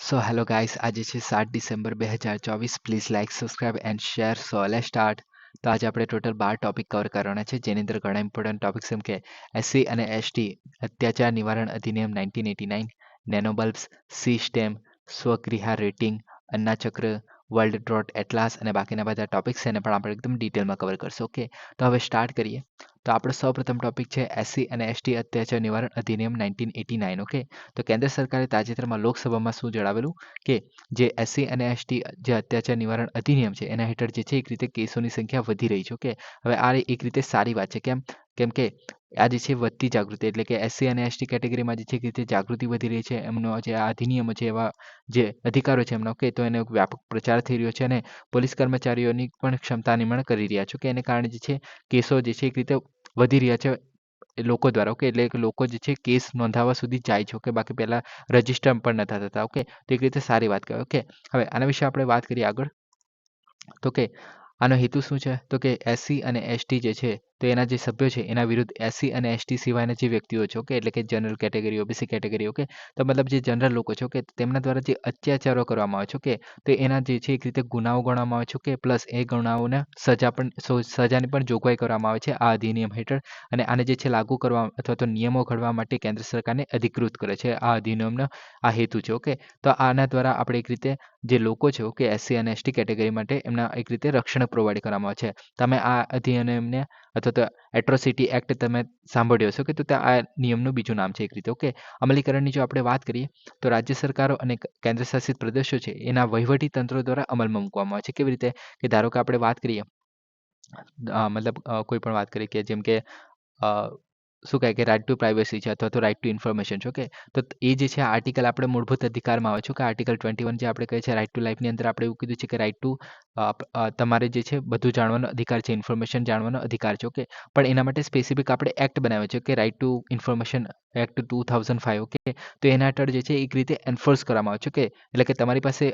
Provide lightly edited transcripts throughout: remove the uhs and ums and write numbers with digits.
Hello guys, આજે છે 7 December 2024. Please like, subscribe and share. Let's start. તો આજે આપણે ટોટલ 12 ટોપિક કવર કરવાના છે, જેની અંદર ઘણા ઇમ્પોર્ટન્ટ ટોપિક્સ જેમ કે એસસી અને એસટી અત્યાચાર નિવારણ અધિનિયમ 1989, નેનોબલ્બ્સ, સી સ્ટેમ, સ્વગૃહ રેટિંગ, અન્નાચક્ર, વર્લ્ડ ડ્રોટ એટલાસ અને બાકીના બધા ટોપિક્સ છે એને પણ આપણે એકદમ ડિટેલમાં કવર કરશું. ઓકે, તો હવે સ્ટાર્ટ કરીએ. તો આપણો સૌપ્રથમ ટોપિક છે એસસી અને એસટી અત્યાચાર નિવારણ અધિનિયમ 1989. ઓકે, તો કેન્દ્ર સરકારે તાજેતરમાં લોકસભામાં શું જણાવેલું કે જે એસસી અને એસટી જે અત્યાચાર નિવારણ અધિનિયમ છે એના હેઠળ જે છે એક રીતે કેસોની સંખ્યા વધી રહી છે. ઓકે, હવે આ એક રીતે સારી વાત છે. કેમ કે આ જે છે વધતી જાગૃતિ, એટલે કે એસસી અને એસટી કેટેગરીમાં જે છે એક રીતે જાગૃતિ વધી રહી છે. એમનો જે આ અધિનિયમો છે એવા જે અધિકારો છે એમનો, ઓકે, તો એનો વ્યાપક પ્રચાર થઈ રહ્યો છે અને પોલીસ કર્મચારીઓની પણ ક્ષમતા નિર્માણ કરી રહ્યા છે. કે એને કારણે જે છે કેસો જે છે એક રીતે વધી રહ્યા છે એ લોકો દ્વારા. ઓકે, એટલે કે લોકો જે છે કેસ નોંધાવવા સુધી જાય છે. ઓકે, બાકી પહેલા રજિસ્ટર પણ નતા થતા. ઓકે, તો એક રીતે સારી વાત કહેવાય. ઓકે, હવે આના વિશે આપણે વાત કરીએ આગળ. તો કે આનો હેતુ શું છે? તો કે એસસી અને એસટી જે છે તો એના જે સભ્યો છે એના વિરુદ્ધ એસસી અને એસટી સિવાયના જે વ્યક્તિઓ છે, ઓકે, એટલે કે general category, OBC category, okay, તો મતલબ જે જનરલ લોકો છે, ઓકે, તેમના દ્વારા જે અત્યાચારો કરવામાં આવે છે, ઓકે, તો એના જે છે એક રીતે ગુનાઓ ગણવામાં આવે છે. ઓકે, પ્લસ એ ગુનાઓને સજાની પણ જોગવાઈ કરવામાં આવે છે આ અધિનિયમ હેઠળ. અને આને જે છે લાગુ કરવા અથવા તો નિયમો ઘડવા માટે કેન્દ્ર સરકારને અધિકૃત કરે છે. આ અધિનિયમનો આ હેતુ છે. ઓકે, તો આના દ્વારા આપણે એક રીતે જે લોકો છે, ઓકે, એસસી અને એસટી કેટેગરી માટે એમના એક રીતે રક્ષણ પ્રોવાઈડ કરવામાં આવે છે. તમે આ અધિનિયમને અથવા તો એટ્રોસિટી એક્ટ તમે સાંભળ્યો હશો, કે તો આ નિયમનું બીજું નામ છે એક રીતે. ઓકે, અમલીકરણની જો આપણે વાત કરીએ તો રાજ્ય સરકારો અને કેન્દ્ર શાસિત પ્રદેશો છે એના વહીવટી તંત્રો દ્વારા અમલમાં મૂકવામાં આવે છે. કેવી રીતે? કે ધારો કે આપણે વાત કરીએ મતલબ કોઈ પણ વાત કરીએ કે જેમ કે શું કહે કે રાઇટ ટુ પ્રાઇવસી છે અથવા તો રાઇટ ટુ ઇન્ફોર્મેશન છે. ઓકે, તો એ જે છે આર્ટિકલ આપણે મૂળભૂત અધિકારમાં આવે છે. કે આર્ટિકલ 21 જે આપણે કહે છે રાઇટ ટુ લાઈફની અંદર આપણે એવું કીધું છે કે રાઇટ ટુ તમારે જે છે બધું જાણવાનો અધિકાર છે, ઇન્ફોર્મેશન જાણવાનો અધિકાર છે. ઓકે, પણ એના માટે સ્પેસિફિક આપણે એક્ટ બનાવ્યો છે કે right to information act 2005. Okay, તો એના હેઠળ જે છે એક રીતે એન્ફોર્સ કરવામાં આવે છે. ઓકે, એટલે કે તમારી પાસે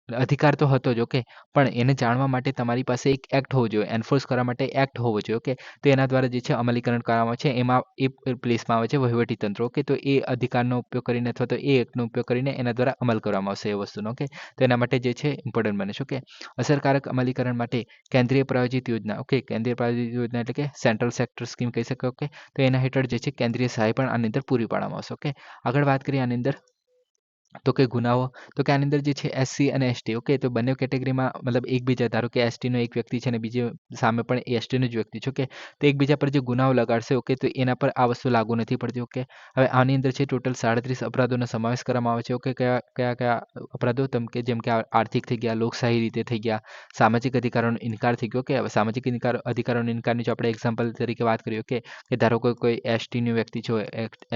અધિકાર તો હતો જ, ઓકે, પણ એને જાણવા માટે તમારી પાસે એક એક્ટ હોવો જોઈએ, એન્ફોર્સ કરવા માટે એક્ટ હોવો જોઈએ. ઓકે, તો એના દ્વારા જે છે અમલીકરણ કરવામાં આવે છે. એમાં એ પ્લેસમાં આવે છે વહીવટી તંત્ર. ઓકે, તો એ અધિકારનો ઉપયોગ કરીને અથવા તો એ એક્ટનો ઉપયોગ કરીને એના દ્વારા અમલ કરવામાં આવશે એ વસ્તુનો. ઓકે, તો એના માટે જે છે ઇમ્પોર્ટન્ટ બને છે. ઓકે, અસરકારક અમલીકરણ માટે કેન્દ્રીય પ્રાયોજિત યોજના. ઓકે, કેન્દ્રીય પ્રાયોજિત યોજના એટલે કે સેન્ટ્રલ સેક્ટર સ્કીમ કહી શકાય. ઓકે, તો એના હેઠળ જે છે કેન્દ્રીય સહાય પણ આની અંદર પૂરી પાડવામાં આવશે. ઓકે, આગળ વાત કરીએ આની અંદર તો કે ગુનાઓ, તો કે આની અંદર જે છે એસસી અને એસટી, ઓકે, તો બંને કેટેગરીમાં મતલબ એકબીજા, ધારો કે એસટીનો એક વ્યક્તિ છે અને બીજી સામે પણ એસટીનો જ વ્યક્તિ છે. ઓકે, તો એકબીજા પર જે ગુનાઓ લગાડશે, ઓકે, તો એના પર આ વસ્તુ લાગુ નથી પડતી. ઓકે, હવે આની અંદર છે ટોટલ 37 અપરાધોનો સમાવેશ કરવામાં આવે છે. ઓકે, કયા કયા કયા અપરાધો? જેમ કે આર્થિક થઈ ગયા, લોકશાહી રીતે થઈ ગયા, સામાજિક અધિકારોનો ઇનકાર થઈ ગયો. ઓકે, હવે સામાજિક અધિકારોનો ઇનકારની જો આપણે એક્ઝામ્પલ તરીકે વાત કરીએ, ઓકે, કે ધારો કે કોઈ એસટીનો વ્યક્તિ છે,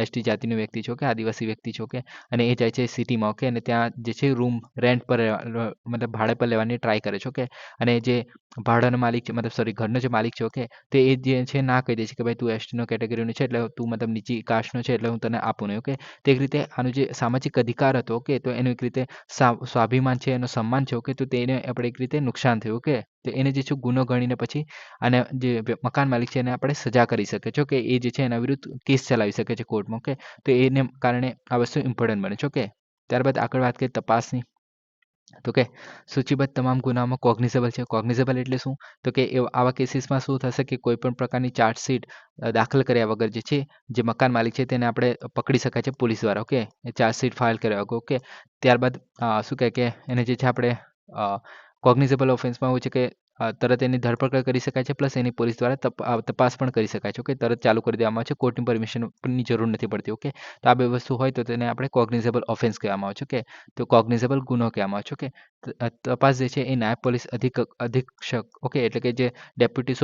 એસટી જાતિનો વ્યક્તિ છે, ઓકે, આદિવાસી વ્યક્તિ છે, ઓકે, અને એ જાય છે સિટીમાં. ઓકે, અને ત્યાં જે છે રૂમ રેન્ટ પર મતલબ ભાડે પર લેવાની ટ્રાય કરે છે. ઓકે, અને જે ભાડાનો માલિક છે, મતલબ સોરી ઘરનો જે માલિક છે, ઓકે, તો એ જે છે ના કહી દે છે કે ભાઈ તું એસટીનો કેટેગરીનો છે એટલે તું મતલબ નીચી કાસ્ટનો છે એટલે હું તને આપું નહીં. ઓકે, તો એક રીતે આનું જે સામાજિક અધિકાર હતો, ઓકે, તો એનું એક રીતે સ્વાભિમાન છે, એનું સન્માન છે. ઓકે, તો તેને આપણે એક રીતે નુકસાન થયું. ઓકે, તો એને જે છે ગુનો ગણીને પછી અને જે મકાન માલિક છે એને આપણે સજા કરી શકીએ છીએ. ઓકે, એ જે છે એના વિરુદ્ધ કેસ ચલાવી શકે છે કોર્ટમાં. ઓકે, તો એને કારણે આ વસ્તુ ઇમ્પોર્ટન્ટ બને છે. ઓકે, ત્યારબાદ આગળ વાત કરીએ તપાસની. તો કે સૂચિબદ્ધ તમામ ગુનામાં કોગ્નિઝેબલ છે. કોગ્નિઝેબલ એટલે શું? તો કે આવા કેસીસમાં શું થશે કે કોઈ પણ પ્રકારની ચાર્જશીટ દાખલ કર્યા વગર જે છે જે મકાન માલિક છે તેને આપણે પકડી શકાય છે પોલીસ દ્વારા. ઓકે, ચાર્જશીટ ફાઇલ કર્યા વગર. ઓકે, ત્યારબાદ શું કહે કે એને જે છે આપણે કોગ્નિઝેબલ ઓફેન્સમાં એવું છે કે તરત એની ધરપકડ કરી શકાય છે, પ્લસ એની પોલીસ દ્વારા તપાસ પણ કરી શકાય છે. ઓકે, તરત ચાલુ કરી દેવામાં આવે છે, કોર્ટની પરમિશનની જરૂર નથી પડતી. ઓકે, તો આ બે વસ્તુ હોય તો તેને આપણે કોગ્નિઝેબલ ઓફેન્સ કહેવામાં આવે છે. ઓકે, તો કોગ્નિઝેબલ ગુનો કહેવામાં આવે છે. ઓકે, તપાસ જે છે એ નાયબ પોલીસ અધિક્ષક, ઓકે, એટલે કે જે deputy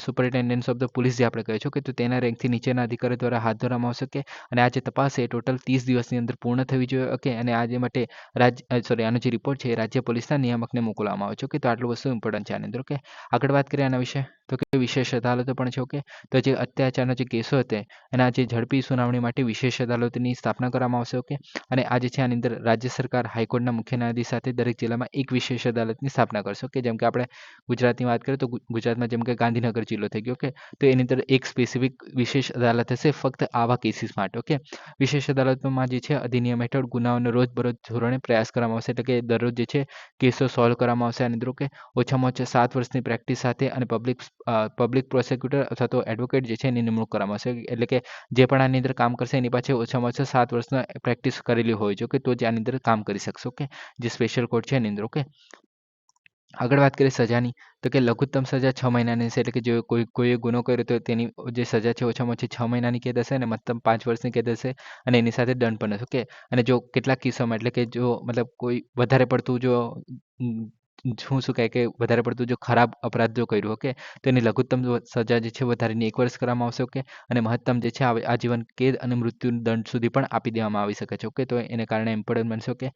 superintendent of the police જે આપણે કહીએ છીએ, કે તો તેના રેન્કથી નીચેના અધિકારી દ્વારા હાથ ધરવામાં આવશે. કે અને આ જે તપાસ છે એ ટોટલ 30 દિવસની અંદર પૂર્ણ થવી જોઈએ. ઓકે, અને આ જે માટે આનો જે રિપોર્ટ છે એ રાજ્ય પોલીસના નિયામકને મોકલવામાં આવે છે. ઓકે, તો આટલું વસ્તુ ઇમ્પોર્ટન્ટ છે આની અંદર. ઓકે, આગળ વાત કરીએ આના વિશે. તો કે વિશેષ અદાલતો પણ છે. ઓકે, તો જે અત્યાચારના જે કેસો હતા એના જે ઝડપી સુનાવણી માટે વિશેષ અદાલતની સ્થાપના કરવામાં આવશે. ઓકે, અને આ જે છે આની અંદર રાજ્ય સરકાર હાઈકોર્ટના મુખ્ય ન્યાયાધીશ સાથે દરેક જિલ્લામાં એક વિશેષ અદાલતની સ્થાપના કરશે. ઓકે, જેમ કે આપણે ગુજરાતની વાત કરીએ તો ગુજરાતમાં જેમ કે ગાંધીનગર જિલ્લો થઈ ગયો. ઓકે, તો એની અંદર એક સ્પેસિફિક વિશેષ અદાલત હશે ફક્ત આવા કેસીસ માટે. ઓકે, વિશેષ અદાલતોમાં જે છે અધિનિયમ હેઠળ ગુનાઓનો રોજબરોજ ધોરણે પ્રયાસ કરવામાં આવશે, એટલે કે દરરોજ જે છે કેસો સોલ્વ કરવામાં આવશે. આની અંદર ઓકે, ઓછામાં ઓછા 7 વર્ષની પ્રેક્ટિસ સાથે અને પબ્લિક પ્રોસિક્યુટર અથવા તો એડવોકેટ જે છે એની નિમણૂક કરવામાં આવશે. એટલે કે જે પણ આની અંદર કામ કરશે એની પાછળ ઓછામાં ઓછા 7 વર્ષના પ્રેક્ટિસ કરેલી હોય છે. ઓકે, તો જ આની અંદર કામ કરી શકશે. ઓકે, જે સ્પેશિયલ કોર્ટ છે એની અંદર. ઓકે, આગળ વાત કરીએ સજાની, તો કે લઘુત્તમ સજા 6 મહિનાની હશે, એટલે કે જો કોઈએ ગુનો કર્યો તો તેની જે સજા છે ઓછામાં ઓછી 6 મહિનાની કેદ હશે અને મહત્તમ 5 વર્ષની કેદ હશે અને એની સાથે દંડ પણ હશે. ઓકે, અને જો કેટલાક કિસ્સામાં એટલે કે જો મતલબ કોઈ વધારે પડતું જો શું કહે કે વધારે પડતું જો ખરાબ અપરાધ જો કર્યું, ઓકે, તો એની લઘુત્તમ સજા જે છે વધારીને 1 વર્ષ કરવામાં આવશે. ઓકે, અને મહત્તમ જે છે આજીવન કેદ અને મૃત્યુ દંડ સુધી પણ આપી દેવામાં આવી શકે છે. ઓકે, તો એને કારણે ઇમ્પોર્ટન્ટ બનશે. ઓકે,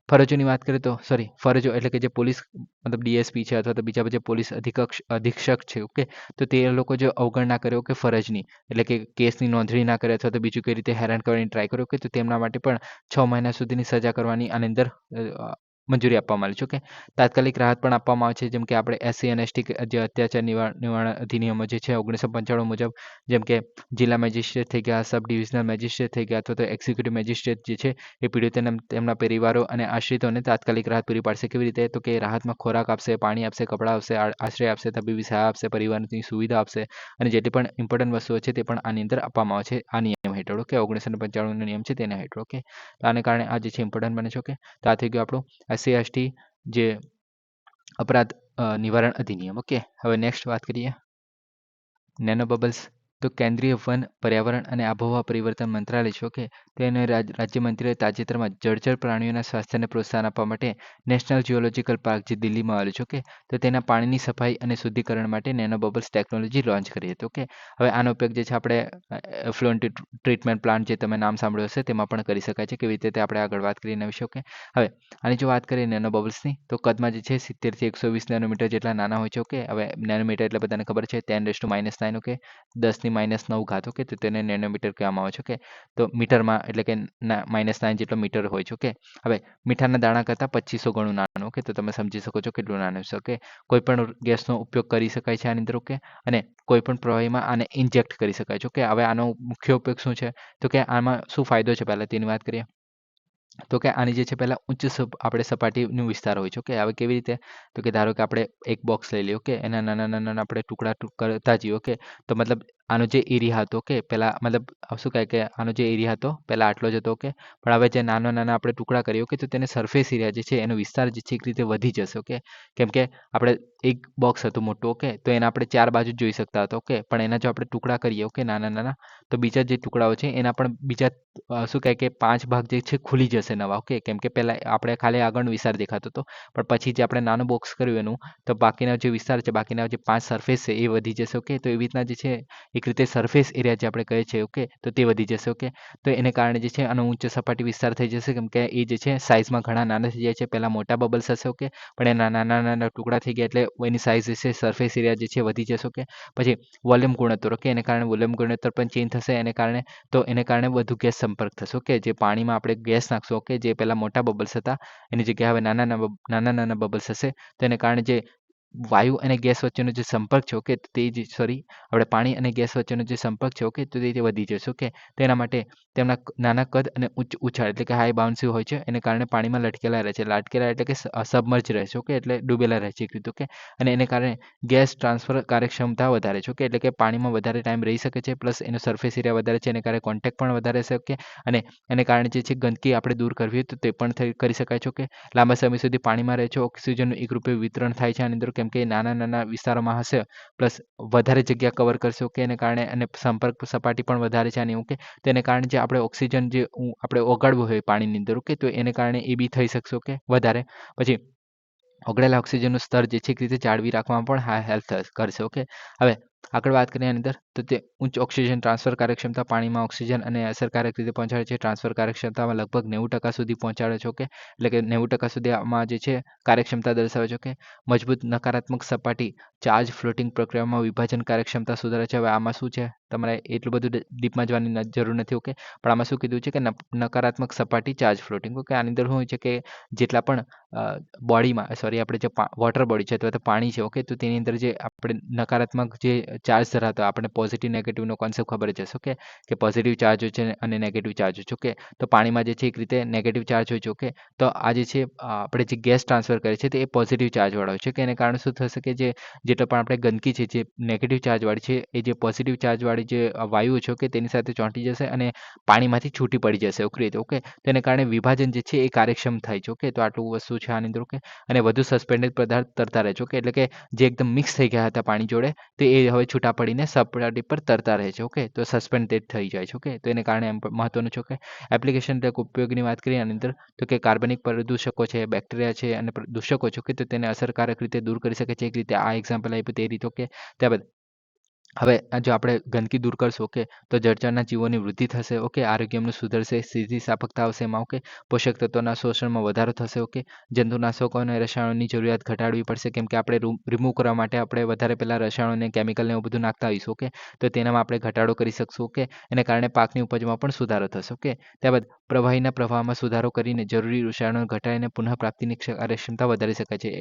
ફરજોની વાત કરીએ તો ફરજો એટલે કે જે પોલીસ મતલબ ડીએસપી છે અથવા તો બીજા જે પોલીસ અધિક્ષક છે. ઓકે, તો તે લોકો જો અવગણના કરે કે ફરજની એટલે કે કેસની નોંધણી ના કરે અથવા તો બીજું કઈ રીતે હેરાન કરવાની ટ્રાય કર્યો કે તો તેમના માટે પણ 6 મહિના સુધીની સજા કરવાની આની અંદર મંજૂરી આપવામાં આવી છે. ઓકે, તાત્કાલિક રાહત પણ આપવામાં આવે છે, જેમ કે આપણે એસસી અને એસટી જે અત્યાચાર નિવારણ અધિનિયમો જે છે 1995 મુજબ, જેમ કે જિલ્લા મેજિસ્ટ્રેટ થઈ ગયા, સબ ડિવિઝનલ મેજિસ્ટ્રેટ થઈ ગયા અથવા તો એક્ઝિક્યુટિવ મેજિસ્ટ્રેટ જે છે એ પીડિતોને તેમના પરિવારો અને આશ્રિતોને તાત્કાલિક રાહત પૂરી પાડશે. કેવી રીતે? તો કે રાહતમાં ખોરાક આપશે, પાણી આપશે, કપડાં આપશે, આશ્રય આપશે, તબીબી સહાય આપશે, પરિવારની સુવિધા આપશે અને જેટલી પણ ઇમ્પોર્ટન્ટ વસ્તુઓ છે તે પણ આની અંદર આપવામાં આવે છે આ નિયમ હેઠળ. ઓકે, 1995 નિયમ છે તેના હેઠળ. ઓકે, તો આને કારણે આ જે છે ઇમ્પોર્ટન્ટ બને છે. ઓકે, તો આ થઈ ગયું આપણું એસસી એસટી જે અપરાધ નિવારણ અધિનિયમ. ઓકે, હવે નેક્સ્ટ વાત કરીએ નેનો બબલ્સ. તો કેન્દ્રીય વન, પર્યાવરણ અને આબોહવા પરિવર્તન મંત્રાલય છે. ઓકે, તેને રાજ્યમંત્રીએ તાજેતરમાં જળચર પ્રાણીઓના સ્વાસ્થ્યને પ્રોત્સાહન આપવા માટે નેશનલ જિયોલોજીકલ પાર્ક જે દિલ્હીમાં આવેલું છે. ઓકે, તો તેના પાણીની સફાઈ અને શુદ્ધિકરણ માટે નેનો બબલ્સ ટેકનોલોજી લોન્ચ કરી હતી. ઓકે, હવે આનો ઉપયોગ જે છે આપણે એફ્લુએન્ટ ટ્રીટમેન્ટ પ્લાન્ટ જે તમે નામ સાંભળ્યું હશે તેમાં પણ કરી શકાય છે. કેવી રીતે આપણે આગળ વાત કરીએ એના વિશે. ઓકે, હવે આની જો વાત કરીએ નેનો બબલ્સની તો કદમાં જે છે 70 થી 120 નેનોમીટર જેટલા નાના હોય છે. ઓકે, હવે નેનોમીટર એટલે બધાને ખબર છે 10⁻⁹ ઓકે, 10⁻⁹ ઘાત. ઓકે, તો તેને નેનોમીટર કહેવામાં આવે છે. ઓકે, તો મીટરમાં એટલે કે -9 જેટલો મીટર હોય છે. ઓકે, હવે મીઠાના દાણા કરતાં 2500 ગણું નાનું. ઓકે, તો તમે સમજી શકો છો કેટલું નાનું છે. ઓકે, કોઈ પણ ગેસનો ઉપયોગ કરી શકાય છે આની અંદર. ઓકે, અને કોઈ પણ પ્રવાહીમાં આને ઇન્જેક્ટ કરી શકાય છે. ઓકે, હવે આનો મુખ્ય ઉપયોગ શું છે તો કે આમાં શું ફાયદો છે પહેલાં તેની વાત કરીએ તો કે આની જે છે પહેલાં આપણે સપાટીનો વિસ્તાર હોય છે. ઓકે, હવે કેવી રીતે તો કે ધારો કે આપણે એક બોક્સ લઈ લઈએ. ઓકે, એના નાના નાના આપણે ટુકડા કરતા જઈએ. ઓકે, તો મતલબ આનો જે એરિયા હતો કે પહેલાં મતલબ શું કહે કે આનો જે એરિયા હતો પહેલાં આટલો જ હતો. ઓકે, પણ હવે જે નાના નાના આપણે ટુકડા કરીએ. ઓકે, તો તેને સરફેસ એરિયા જે છે એનો વિસ્તાર જે છે એક રીતે વધી જશે. ઓકે, કેમ કે આપણે એક બોક્સ હતું મોટું. ઓકે, તો એના આપણે 4 બાજુ જોઈ શકતા હતા. ઓકે, પણ એના જો આપણે ટુકડા કરીએ. ઓકે, નાના નાના તો બીજા જે ટુકડાઓ છે એના પણ બીજા શું કહે કે 5 ભાગ જે છે ખુલી જશે નવા. ઓકે, કેમ કે પહેલાં આપણે ખાલી આગળનો વિસ્તાર દેખાતો હતો પણ પછી જે આપણે નાનું બોક્સ કર્યું એનું તો બાકીના જે વિસ્તાર છે બાકીના જે 5 સરફેસ છે એ વધી જશે. ઓકે, તો એવી રીતના જે છે એક રીતે સરફેસ એરિયા જે આપણે કહીએ છીએ. ઓકે, તો તે વધી જશે. ઓકે, તો એને કારણે જે છે આનો ઉચ્ચ સપાટી વિસ્તાર થઈ જશે કેમ કે એ જે છે સાઇઝમાં ઘણા નાના થઈ જાય છે. પહેલાં મોટા બબલ્સ હશે. ઓકે, પણ એના નાના નાના ટુકડા થઈ ગયા એટલે એની સાઇઝ જે છે સરફેસ એરિયા જે છે વધી જશે. ઓકે, પછી વોલ્યુમ ગુણોત્તર. ઓકે, એને કારણે વોલ્યુમ ગુણોત્તર પણ ચેન્જ થશે. એને કારણે વધુ ગેસ સંપર્ક થશે. ઓકે, જે પાણીમાં આપણે ગેસ નાખશું. ઓકે, જે પહેલાં મોટા બબલ્સ હતા એની જગ્યાએ હવે નાના બબલ્સ હશે તો એને કારણે જે વાયુ અને ગેસ વચ્ચેનો જે સંપર્ક છે. ઓકે, તે જે આપણે પાણી અને ગેસ વચ્ચેનો જે સંપર્ક છે. ઓકે, તો તે વધી જશે. ઓકે, તેના માટે તેમના નાના કદ અને ઉચ્ચ ઉછાળ એટલે કે હાઈ બાઉન્સી હોય છે એને કારણે પાણીમાં લટકેલા રહે છે. લટકેલા એટલે કે સબમર્જ રહે છે. ઓકે, એટલે ડૂબેલા રહે છે એક રીતે. ઓકે, અને એને કારણે ગેસ ટ્રાન્સફર કાર્યક્ષમતા વધારે છે. ઓકે, એટલે કે પાણીમાં વધારે ટાઈમ રહી શકે છે પ્લસ એનો સરફેસ એરિયા વધારે છે એને કારણે કોન્ટેક્ટ પણ વધારે છે. ઓકે, અને એને કારણે જે છે ગંદકી આપણે દૂર કરવી હોય તો તે પણ કરી શકાય છે. ઓકે, લાંબા સમય સુધી પાણીમાં રહે છે. ઓક્સિજનનું એકરૂપે વિતરણ થાય છે આની અંદર કેમ કે નાના નાના વિસ્તારોમાં હશે પ્લસ વધારે જગ્યા કવર કરશે. ઓકે, એને કારણે અને સંપર્ક સપાટી પણ વધારે છે આની. ઓકે, તો એને કારણે જે આપણે ઓક્સિજન જે આપણે ઓગાળવું હોય પાણીની અંદર. ઓકે, તો એને કારણે એ બી થઈ શકશે. ઓકે, વધારે પછી ઓગળેલા ઓક્સિજનનું સ્તર જે છે એક રીતે જાળવી રાખવામાં પણ હેલ્પ કરશે. ઓકે, હવે આગળ વાત કરીએ આની અંદર તો તે ઉચ્ચ ઓક્સિજન ટ્રાન્સફર કાર્યક્ષમતા પાણીમાં ઓક્સિજન અને અસરકારક રીતે પહોંચાડે છે. ટ્રાન્સફર કાર્યક્ષમતામાં લગભગ 90% સુધી પહોંચાડે છે. ઓકે, એટલે કે 90% સુધી આમાં જે છે કાર્યક્ષમતા દર્શાવે છે. ઓકે, મજબૂત નકારાત્મક સપાટી ચાર્જ ફ્લોટિંગ પ્રક્રિયામાં વિભાજન કાર્યક્ષમતા સુધારે છે. હવે આમાં શું છે, તમારે એટલું બધું ડીપમાં જવાની જરૂર નથી. ઓકે, પણ આમાં શું કીધું છે કે નકારાત્મક સપાટી ચાર્જ ફ્લોટિંગ. ઓકે, આની અંદર શું હોય છે કે જેટલા પણ બોડીમાં આપણે જે વોટર બોડી છે અથવા તો પાણી છે. ઓકે, તો તેની અંદર જે આપણે નકારાત્મક જે ચાર્જ ધરાવતો આપણે પોઝિટિવ નેગેટિવનો કોન્સેપ્ટ ખબર જ હશે. ઓકે, કે પોઝિટિવ ચાર્જ હોય છે અને નેગેટિવ ચાર્જ હોય છે. ઓકે, તો પાણીમાં જે છે એક રીતે નેગેટિવ ચાર્જ હોય છે. ઓકે, તો આ જે છે આપણે જે ગેસ ટ્રાન્સફર કરે છે તે એ પોઝિટિવ ચાર્જવાળો હોય છે. કે એને કારણે શું થશે કે જેટલો પણ આપણે ગંદકી છે જે નેગેટિવ ચાર્જવાળી છે એ જે પોઝિટિવ ચાર્જવાળી જે વાયુ છે કે તેની સાથે ચોંટી જશે અને પાણીમાંથી છૂટી પડી જશે. ઓકે, તો એને કારણે વિભાજન જે છે એ કાર્યક્ષમ થાય છે. ઓકે, તો આટલું વસ્તુ છે આની અંદર. ઓકે, અને વધુ સસ્પેન્ડેડ પદાર્થ તરતા રહે છે. ઓકે, એટલે કે જે એકદમ મિક્સ થઈ ગયા હતા પાણી જોડે તો એ હવે છૂટા પડીને સપાટી પર તરતા રહે છે. ઓકે, તો સસ્પેન્ડેડ થઈ જાય છે. ઓકે, તો એને કારણે એમ મહત્વનું છે. ઓકે, એપ્લિકેશન એટલે ઉપયોગની વાત કરીએ આની અંદર તો કે કાર્બનિક પ્રદૂષકો છે, બેક્ટેરિયા છે અને દૂષકો છે. ઓકે, તો તેને અસરકારક રીતે દૂર કરી શકે છે. એક રીતે આ એક્ઝામ્પલ આપ્યું તે રીતે. ઓકે, ત્યારબાદ હવે જો આપણે ગંદકી દૂર કરશું. ઓકે, તો જળચરના જીવોની વૃદ્ધિ થશે. ઓકે, આરોગ્યનું સુધરશે, સ્થિતિસ્થાપકતા આવશે એમાં. ઓકે, પોષક તત્વોના શોષણમાં વધારો થશે. ઓકે, જંતુનાશકો અને રસાયણોની જરૂરિયાત ઘટાડવી પડશે કેમ કે આપણે રિમૂવ કરવા માટે આપણે વધારે પહેલાં રસાયણોને કેમિકલને એવું બધું નાખતા હોઈશું. ઓકે, તો તેનામાં આપણે ઘટાડો કરી શકશું. ઓકે, એને કારણે પાકની ઉપજમાં પણ સુધારો થશે. ઓકે, ત્યારબાદ પ્રવાહીના પ્રવાહમાં સુધારો કરીને જરૂરી રસાયણો ઘટાડીને પુનઃપ્રાપ્તિની કાર્યક્ષમતા વધારી શકાય છે.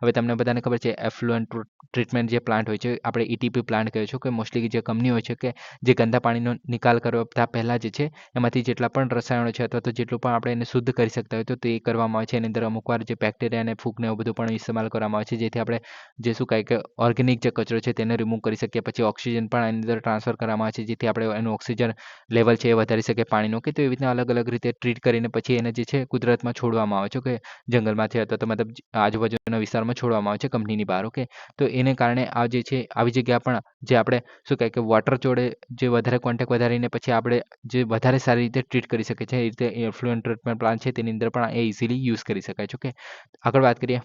હવે તમને બધાને ખબર છે એફ્લુઅન્ટ ટ્રીટમેન્ટ જે પ્લાન્ટ હોય છે આપણે ETP પ્લાન્ટ કહે છે. કે મોસ્ટલી જે કંપની હોય છે કે જે ગંદા પાણીનો નિકાલ કરતા પહેલાં જે છે એમાંથી જેટલા પણ રસાયણો છે અથવા તો જેટલું પણ આપણે એને શુદ્ધ કરી શકતા હોય તો તે કરવામાં આવે છે. એની અંદર અમુકવાર જે બેક્ટેરિયા અને ફૂગને એવું બધું પણ ઇસ્તેમાલ કરવામાં આવે છે જેથી આપણે જે શું કહે કે ઓર્ગેનિક જે કચરો છે તેને રિમૂવ કરી શકીએ. પછી ઓક્સિજન પણ એની અંદર ટ્રાન્સફર કરવામાં આવે છે જેથી આપણે એનું ઓક્સિજન લેવલ છે એ વધારી શકીએ પાણીનું. કે તો એવી રીતના અલગ અલગ રીતે ટ્રીટ કરીને પછી એને જે છે કુદરતમાં છોડવામાં આવે છે. કે જંગલમાંથી અથવા તો મતલબ આજુબાજુના વિસ્તારમાં છોડવામાં આવે છે કંપનીની બહાર. ઓકે, તો એને કારણે આ જે છે આવી જગ્યા પણ જે આપણે શું કહે કે વોટર જોડે જે વધારે કોન્ટેક્ટ વધારીને પછી આપણે જે વધારે સારી રીતે ટ્રીટ કરી શકીએ છીએ. એ રીતે એફ્લુઅન્ટ ટ્રીટમેન્ટ પ્લાન છે તેની અંદર પણ એ ઇઝીલી યુઝ કરી શકાય છે. ઓકે, આગળ વાત કરીએ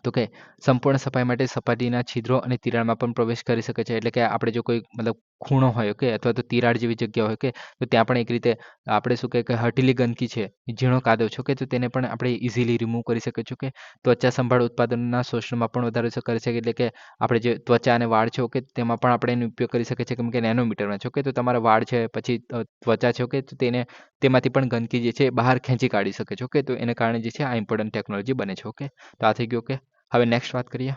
તો કે સંપૂર્ણ સફાઈ માટે સપાટીના છિદ્રો અને તિરાડમાં પણ પ્રવેશ કરી શકે છે. એટલે કે આપણે જો કોઈ મતલબ ખૂણો હોય. ઓકે, અથવા તો તિરાડ જેવી જગ્યા હોય. ઓકે, તો ત્યાં પણ એક રીતે આપણે શું કહે કે હટેલી ગંદકી છે, ઝીણો કાદવ છે. ઓકે, તો તેને પણ આપણે ઇઝીલી રિમૂવ કરી શકીએ છીએ. ઓકે, ત્વચા સંભાળ ઉત્પાદનના શોષણમાં પણ વધારો કરે છે. એટલે કે આપણે જે ત્વચા અને વાળ છે. ઓકે, તેમાં પણ આપણે એનો ઉપયોગ કરી શકીએ છીએ કેમ કે નેનોમીટરમાં છે. ઓકે, તો તમારા વાળ છે પછી ત્વચા છે. ઓકે, તો તેમાંથી પણ ગંદકી જે છે બહાર ખેંચી કાઢી શકે છે. ઓકે, તો એને કારણે જે છે આ ઇમ્પોર્ટન્ટ ટેકનોલોજી બને છે. ઓકે, તો આ થઈ ગયું. ઓકે, હવે નેક્સ્ટ વાત કરીએ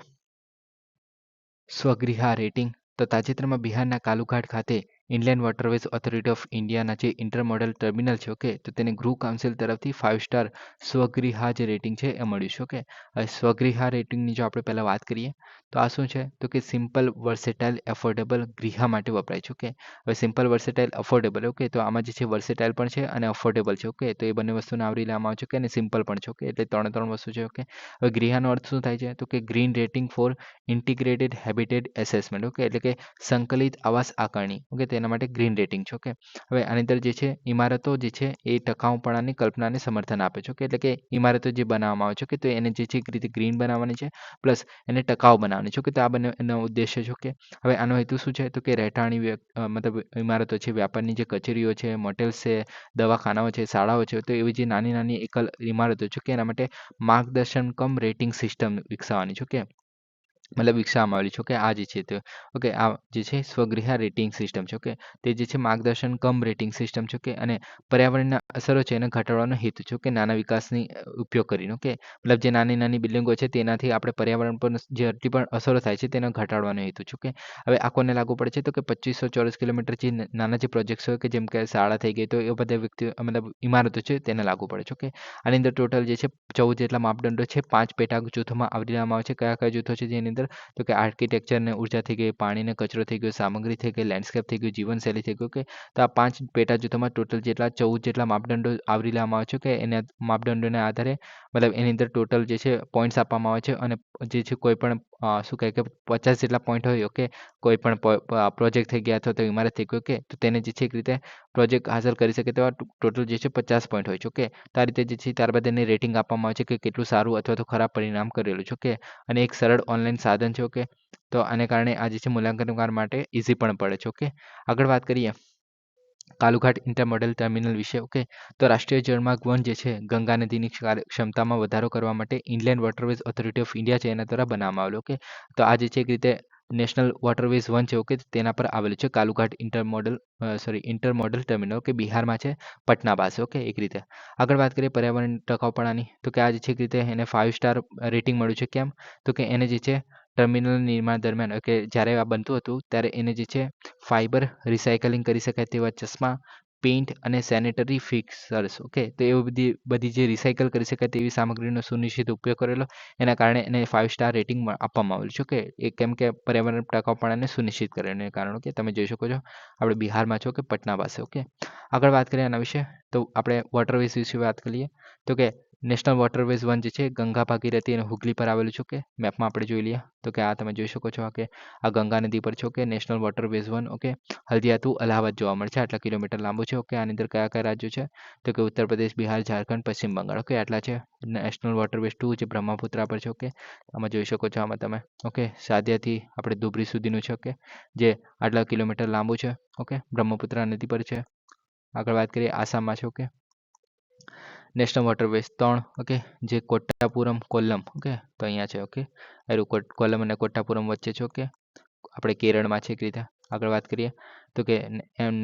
સ્વગૃહા રેટિંગ. તો તાજેતરમાં બિહારના કાલુઘાટ ખાતે ઇનલેન્ડ વોટરવેઝ ઓથોરિટી ઓફ ઇન્ડિયાના જે ઇન્ટરમોડલ ટર્મિનલ છે. ઓકે, તો તેને ગૃહ કાઉન્સિલ તરફથી 5 સ્ટાર સ્વગૃહા જે રેટિંગ છે એ મળ્યું છે. ઓકે, હવે સ્વગૃહા રેટિંગની જો આપણે પહેલાં વાત કરીએ તો આ શું છે તો કે સિમ્પલ વર્સેટાઇલ એફોર્ડેબલ ગૃહ માટે વપરાય છે. ઓકે, હવે સિમ્પલ વર્સેટાઇલ અફોર્ડેબલ. ઓકે, તો આમાં જે છે વર્સેટાઇલ પણ છે અને અફોર્ડેબલ છે. ઓકે, તો એ બંને વસ્તુને આવરી લેવામાં આવે છે. કે અને સિમ્પલ પણ છે. ઓકે, એટલે ત્રણ વસ્તુ છે. ઓકે, હવે ગૃહનો અર્થ શું થાય છે તો કે green rating for integrated habitat assessment. Okay, એટલે કે સંકલિત આવાસ આકારણી. ઓકે, તેના માટે ગ્રીન રેટિંગ છે. ઓકે, હવે આની અંદર જે છે ઇમારતો જે છે એ ટકાઉપણાની કલ્પનાને સમર્થન આપે છે. ઓકે, એટલે કે ઇમારતો જે બનાવવામાં આવે છે કે તો એને જે છે એક રીતે ગ્રીન બનાવવાની છે પ્લસ એને ટકાઉ બનાવવાની છે. ઓકે, તો આ બંને એનો ઉદ્દેશ્ય છે. ઓકે, હવે આનો હેતુ શું છે તો કે રહેઠાણી મતલબ ઇમારતો છે, વ્યાપારની જે કચેરીઓ છે, મોટેલ્સ છે, દવાખાનાઓ છે, શાળાઓ છે, તો એવી જે નાની નાની એકલ ઇમારતો છે કે એના માટે માર્ગદર્શન કમ રેટિંગ સિસ્ટમ વિકસાવવાની છે. ઓકે, મતલબ વિકસાવવામાં આવેલી છે. ઓકે, આ જે છે તે ઓકે આ જે છે સ્વગૃહ રેટિંગ સિસ્ટમ છે. ઓકે, તે જે છે માર્ગદર્શન કમ રેટિંગ સિસ્ટમ છે. ઓકે, અને પર્યાવરણના અસરો છે એને ઘટાડવાનો હેતુ છે. ઓકે, નાના વિકાસની ઉપયોગ કરીને. ઓકે, મતલબ જે નાની નાની બિલ્ડિંગો છે તેનાથી આપણે પર્યાવરણ પર જે આટલી પણ અસરો થાય છે તેને ઘટાડવાનો હેતુ છે. ઓકે, હવે આ કોને લાગુ પડે છે તો કે 2500 ચોરસ કિલોમીટર જે નાના જે પ્રોજેક્ટ્સ હોય કે જેમ કે શાળા થઈ ગઈ તો એ બધા વ્યક્તિઓ મતલબ ઇમારતો છે તેને લાગુ પડે છે. ઓકે, આની અંદર ટોટલ જે છે 14 જેટલા માપદંડો છે 5 પેટા જૂથોમાં આવરી લેવામાં આવે છે. કયા કયા જૂથો છે જેની અંદર તો કે આર્કિટેક્ચર ને ઉર્જા થઈ ગઈ, પાણીને કચરો થઈ ગયો, સામગ્રી થઈ ગઈ, લેન્ડસ્કેપ થઈ ગયું, જીવનશૈલી થઈ ગયું. ઓકે, તો આ 5 પેટા જૂથોમાં ટોટલ જેટલા 14 જેટલા માપદંડો આવરી લેવામાં આવે છે. કે એના માપદંડોના આધારે મતલબ એની અંદર ટોટલ જે છે પોઈન્ટ્સ આપવામાં આવે છે અને જે છે કોઈ પણ શું કહે કે 50 જેટલા પોઈન્ટ હોય. ઓકે, કોઈ પણ પ્રોજેક્ટ થઈ ગયા અથવા તો ઇમારત થઈ ગઈ. ઓકે, તો તેને જે છે એક રીતે પ્રોજેક્ટ હાંસલ કરી શકે તેવા ટોટલ જે છે 50 પોઈન્ટ હોય છે. ઓકે, તો આ રીતે જે છે ત્યારબાદ એને રેટિંગ આપવામાં આવે છે કે કેટલું સારું અથવા તો ખરાબ પરિણામ કરેલું છે. ઓકે, અને એક સરળ ઓનલાઈન સાધન છે. ઓકે, તો આને કારણે આ જે છે મૂલ્યાંકનકાર માટે ઇઝી પણ પડે છે. ઓકે, આગળ વાત કરીએ કાલુઘાટ ઇન્ટરમોડલ ટર્મિનલ વિશે. ઓકે, તો રાષ્ટ્રીય જળમાર્ગ 1 જે છે ગંગા નદીની ક્ષમતામાં વધારો કરવા માટે inland waterways authority of India છે એના દ્વારા બનાવવામાં આવેલું. ઓકે, તો આ જે છે એક રીતે નેશનલ વોટરવેઝ 1 છે. ઓકે, તેના પર આવેલું છે કાલુઘાટ ઇન્ટરમોડલ ટર્મિનલ. ઓકે, બિહારમાં છે, પટના પાસે. ઓકે, એક રીતે આગળ વાત કરીએ પર્યાવરણ ટકાઉપણાની, તો કે આ જે છે એક રીતે એને 5 સ્ટાર રેટિંગ મળ્યું છે. કેમ? તો કે એને જે છે ટર્મિનલ નિર્માણ દરમિયાન કે જ્યારે આ બનતું હતું ત્યારે એને જે છે ફાઇબર રિસાયકલિંગ કરી શકાય તેવા ચશ્મા, પેઇન્ટ અને સેનેટરી ફિક્સર્સ. ઓકે, તો એવી બધી જે રિસાયકલ કરી શકાય તેવી સામગ્રીનો સુનિશ્ચિત ઉપયોગ કરેલો, એના કારણે એને 5 સ્ટાર રેટિંગ આપવામાં આવેલું છે. ઓકે, એ કેમ કે પર્યાવરણ ટકાઉપણાને સુનિશ્ચિત કરીને કારણ કે તમે જોઈ શકો છો આપણે બિહારમાં છો કે પટના પાસે. ઓકે, આગળ વાત કરીએ આના વિશે, તો આપણે વોટરવેઝ વિશે વાત કરીએ. તો કે નેશનલ વોટરવેઝ 1 જે છે ગંગા ભાગીરથી અને હુગલી પર આવેલું છે. ઓકે, મેપમાં આપણે જોઈ લઈએ તો કે આ તમે જોઈ શકો છો કે આ ગંગા નદી પર છે. Okay, National Waterways 1. Okay, Haldia Allahabad જોવા મળે છે. આટલા કિલોમીટર લાંબુ છે. ઓકે, આની અંદર કયા કયા રાજ્યો છે તો કે ઉત્તર પ્રદેશ, બિહાર, ઝારખંડ, પશ્ચિમ બંગાળ. ઓકે, આટલા છે. નેશનલ વોટરવેઝ 2 જે બ્રહ્મપુત્રા પર છે. ઓકે, આમાં જોઈ શકો છો આમાં તમે. ઓકે, સાદિયાથી આપણે ધુબરી સુધીનું છે. ઓકે, જે આટલા કિલોમીટર લાંબુ છે. ઓકે, બ્રહ્મપુત્રા નદી પર છે. આગળ વાત કરીએ આસામમાં છે. Okay, National waterways 3. ઓકે, જે કોટ્ટાપુરમ કોલ્લમ. ઓકે, તો અહીંયા છે. ઓકે, કોલ્લમ અને કોટ્ટાપુરમ વચ્ચે છે. ઓકે, આપણે કેરળમાં છે એક રીતે. આગળ વાત કરીએ તો કે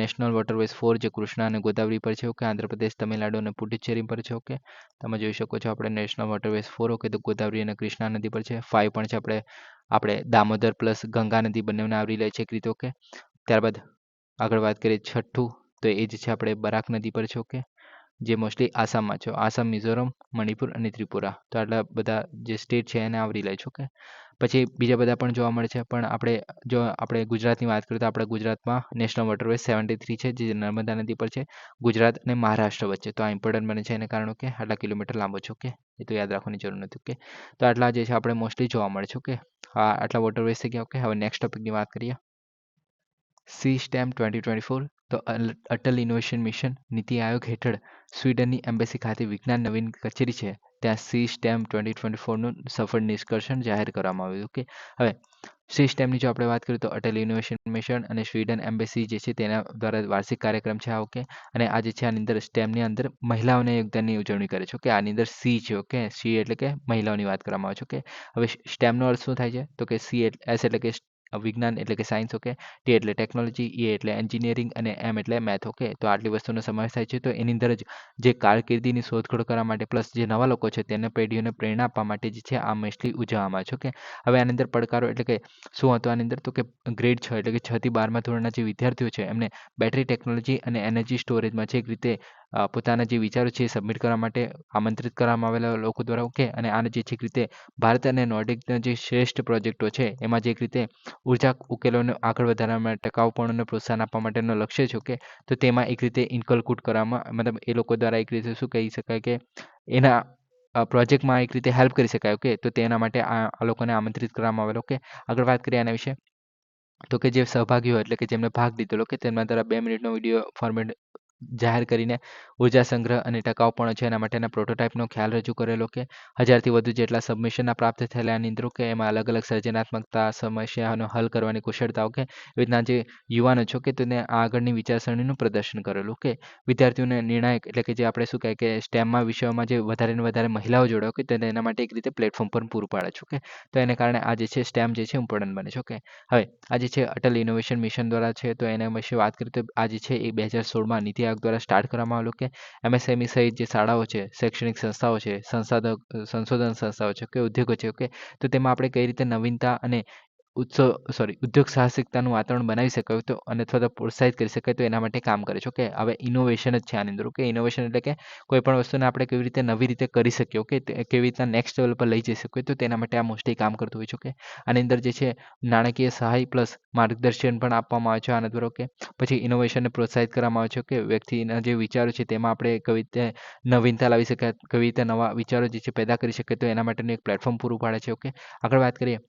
નેશનલ વોટરવેઝ 4 જે કૃષ્ણા અને ગોદાવરી પર છે. ઓકે, આંધ્રપ્રદેશ, તમિલનાડુ અને પુડુચેરી પર છે. ઓકે, તમે જોઈ શકો છો આપણે નેશનલ વોટરવેઝ 4. ઓકે, તો ગોદાવરી અને કૃષ્ણા નદી પર છે. 5 પણ છે આપણે દામોદર પ્લસ ગંગા નદી બંનેને આવરી લે છે એક રીતે. ઓકે, ત્યારબાદ આગળ વાત કરીએ છઠ્ઠું, તો એ જ છે આપણે બરાક નદી પર છે. ઓકે, જે મોસ્ટલી આસામમાં છે. આસામ, મિઝોરમ, મણિપુર અને ત્રિપુરા, તો આટલા બધા જે સ્ટેટ છે એને આવરી લે છે. ઓકે, પછી બીજા બધા પણ જોવા મળે છે, પણ આપણે ગુજરાતની વાત કરીએ તો આપણા ગુજરાતમાં નેશનલ વોટરવેઝ 73 છે જે નર્મદા નદી પર છે, ગુજરાત અને મહારાષ્ટ્ર વચ્ચે. તો આ ઇમ્પોર્ટન્ટ બને છે એને કારણે કે આટલા કિલોમીટર લાંબો છે. ઓકે, એ તો યાદ રાખવાની જરૂર નથી. ઓકે, તો આટલા જે છે આપણે મોસ્ટલી જોવા મળે છે. ઓકે, હા, આટલા વોટરવેઝ થઈ ગયા. ઓકે, હવે નેક્સ્ટ ટોપિકની વાત કરીએ સી સ્ટેમ 2024. તો અટલ ઇનોવેશન મિશન નીતિ આયોગ હેઠળ સ્વીડનની એમ્બેસી ખાતે વિજ્ઞાન નવીન કચેરી છે ત્યાં સી સ્ટેમ 2024નું સફળ નિષ્કર્ષણ જાહેર કરવામાં આવ્યું. ઓકે, હવે સી સ્ટેમની જો આપણે વાત કરીએ તો અટલ ઇનોવેશન મિશન અને સ્વીડન એમ્બેસી જે છે તેના દ્વારા વાર્ષિક કાર્યક્રમ છે આ. ઓકે, અને આ જે છે આની અંદર સ્ટેમની અંદર મહિલાઓને યોગદાનની ઉજવણી કરે છે. ઓકે, આની અંદર સી છે. ઓકે, સી એટલે કે મહિલાઓની વાત કરવામાં આવે છે. ઓકે, હવે સ્ટેમનો અર્થ શું થાય છે તો કે સી એસ એટલે કે વિજ્ઞાન એટલે કે સાયન્સ. ઓકે, ટી એટલે ટેકનોલોજી, એ એટલે એન્જિનિયરિંગ અને એમ એટલે મેથ. ઓકે, તો આટલી વસ્તુનો સમાવેશ થાય છે. તો એની અંદર જ જે કારકિર્દીની શોધખોળ કરવા માટે પ્લસ જે નવા લોકો છે તેને પેઢીઓને પ્રેરણા આપવા માટે જે છે આ મોસ્ટલી ઉજવવામાં આવે છે. ઓકે, હવે આની અંદર પડકારો એટલે કે શું હતો આની અંદર તો કે ગ્રેડ 6 એટલે કે 6 થી 12મા ધોરણના જે વિદ્યાર્થીઓ છે એમને બેટરી ટેકનોલોજી અને એનર્જી સ્ટોરેજમાં છે એક રીતે પોતાના જે વિચારો છે એ સબમિટ કરવા માટે આમંત્રિત કરવામાં આવેલા લોકો દ્વારા. ઓકે, અને આને જે છે એક રીતે ભારત અને નોર્ડિકના જે શ્રેષ્ઠ પ્રોજેક્ટો છે એમાં જે એક રીતે ઉર્જા ઉકેલોને આગળ વધારવા માટે ટકાઉપણુંને પ્રોત્સાહન આપવા માટેનો લક્ષ્ય છે. ઓકે, તો તેમાં એક રીતે ઇન્કલકુટ કરવામાં મતલબ એ લોકો દ્વારા એક રીતે શું કહી શકાય કે એના પ્રોજેક્ટમાં એક રીતે હેલ્પ કરી શકાય. ઓકે, તો તેના માટે આ લોકોને આમંત્રિત કરવામાં આવેલો. ઓકે, આગળ વાત કરીએ આના વિશે તો કે જે સહભાગીઓ એટલે કે જેમને ભાગ લીધેલો કે તેમના દ્વારા 2 મિનિટનો વિડીયો ફોર્મેટ જાહેર કરીને ઉર્જા સંગ્રહ અને ટકાઉપણો છે એના માટેના પ્રોટોટાઇપનો ખ્યાલ રજૂ કરેલો. કે 1000થી વધુ જેટલા સબમિશનના પ્રાપ્ત થયેલા આની અંદર. કે એમાં અલગ અલગ સર્જનાત્મકતા, સમસ્યાનો હલ કરવાની કુશળતા. ઓકે, એવી રીતના જે યુવાનો છો કે તેને આગળની વિચારસરણીનું પ્રદર્શન કરેલું. ઓકે, વિદ્યાર્થીઓને નિર્ણાયક એટલે કે જે આપણે શું કહે કે સ્ટેમમાં વિષયોમાં જે વધારે ને વધારે મહિલાઓ જોડાય કે તેના માટે એક રીતે પ્લેટફોર્મ પણ પૂરું પાડે છે. ઓકે, તો એને કારણે આ જે છે સ્ટેમ જે છે ઇમ્પોર્ટન્ટ બને છે. ઓકે, હવે આ જે છે અટલ ઇનોવેશન મિશન દ્વારા છે તો એના વિશે વાત કરીએ તો આ જે છે એ 2016માં નીતિ આયોગ દ્વારા સ્ટાર્ટ કરવામાં આવેલું. કે એમએસએમઈ સહિત જે શાળાઓ છે, શૈક્ષણિક સંસ્થાઓ છે, સંશોધન સંસ્થાઓ છે કે ઉદ્યોગો છે. ઓકે, તો તેમાં આપણે કઈ રીતે નવીનતા અને ઉદ્યોગ સાહસિકતાનું વાતાવરણ બનાવી શકાય તો અને અથવા તો પ્રોત્સાહિત કરી શકાય તો એના માટે કામ કરે છે. ઓકે, હવે ઇનોવેશન જ છે આની અંદર. ઓકે, ઇનોવેશન એટલે કે કોઈ પણ વસ્તુને આપણે કેવી રીતે નવી રીતે કરી શકીએ. ઓકે, કેવી રીતના નેક્સ્ટ લેવલ પર લઈ જઈ શકીએ તો તેના માટે આ મોસ્ટલી કામ કરતું હોય છે. ઓકે, આની અંદર જે છે નાણાકીય સહાય પ્લસ માર્ગદર્શન પણ આપવામાં આવે છે આના દ્વારા. ઓકે, પછી ઇનોવેશનને પ્રોત્સાહિત કરવામાં આવે છે. ઓકે, વ્યક્તિના જે વિચારો છે તેમાં આપણે કેવી રીતે નવીનતા લાવી શકાય, કેવી રીતે નવા વિચારો જે છે પેદા કરી શકાય તો એના માટેનું એક પ્લેટફોર્મ પૂરું પાડે છે. ઓકે, આગળ વાત કરીએ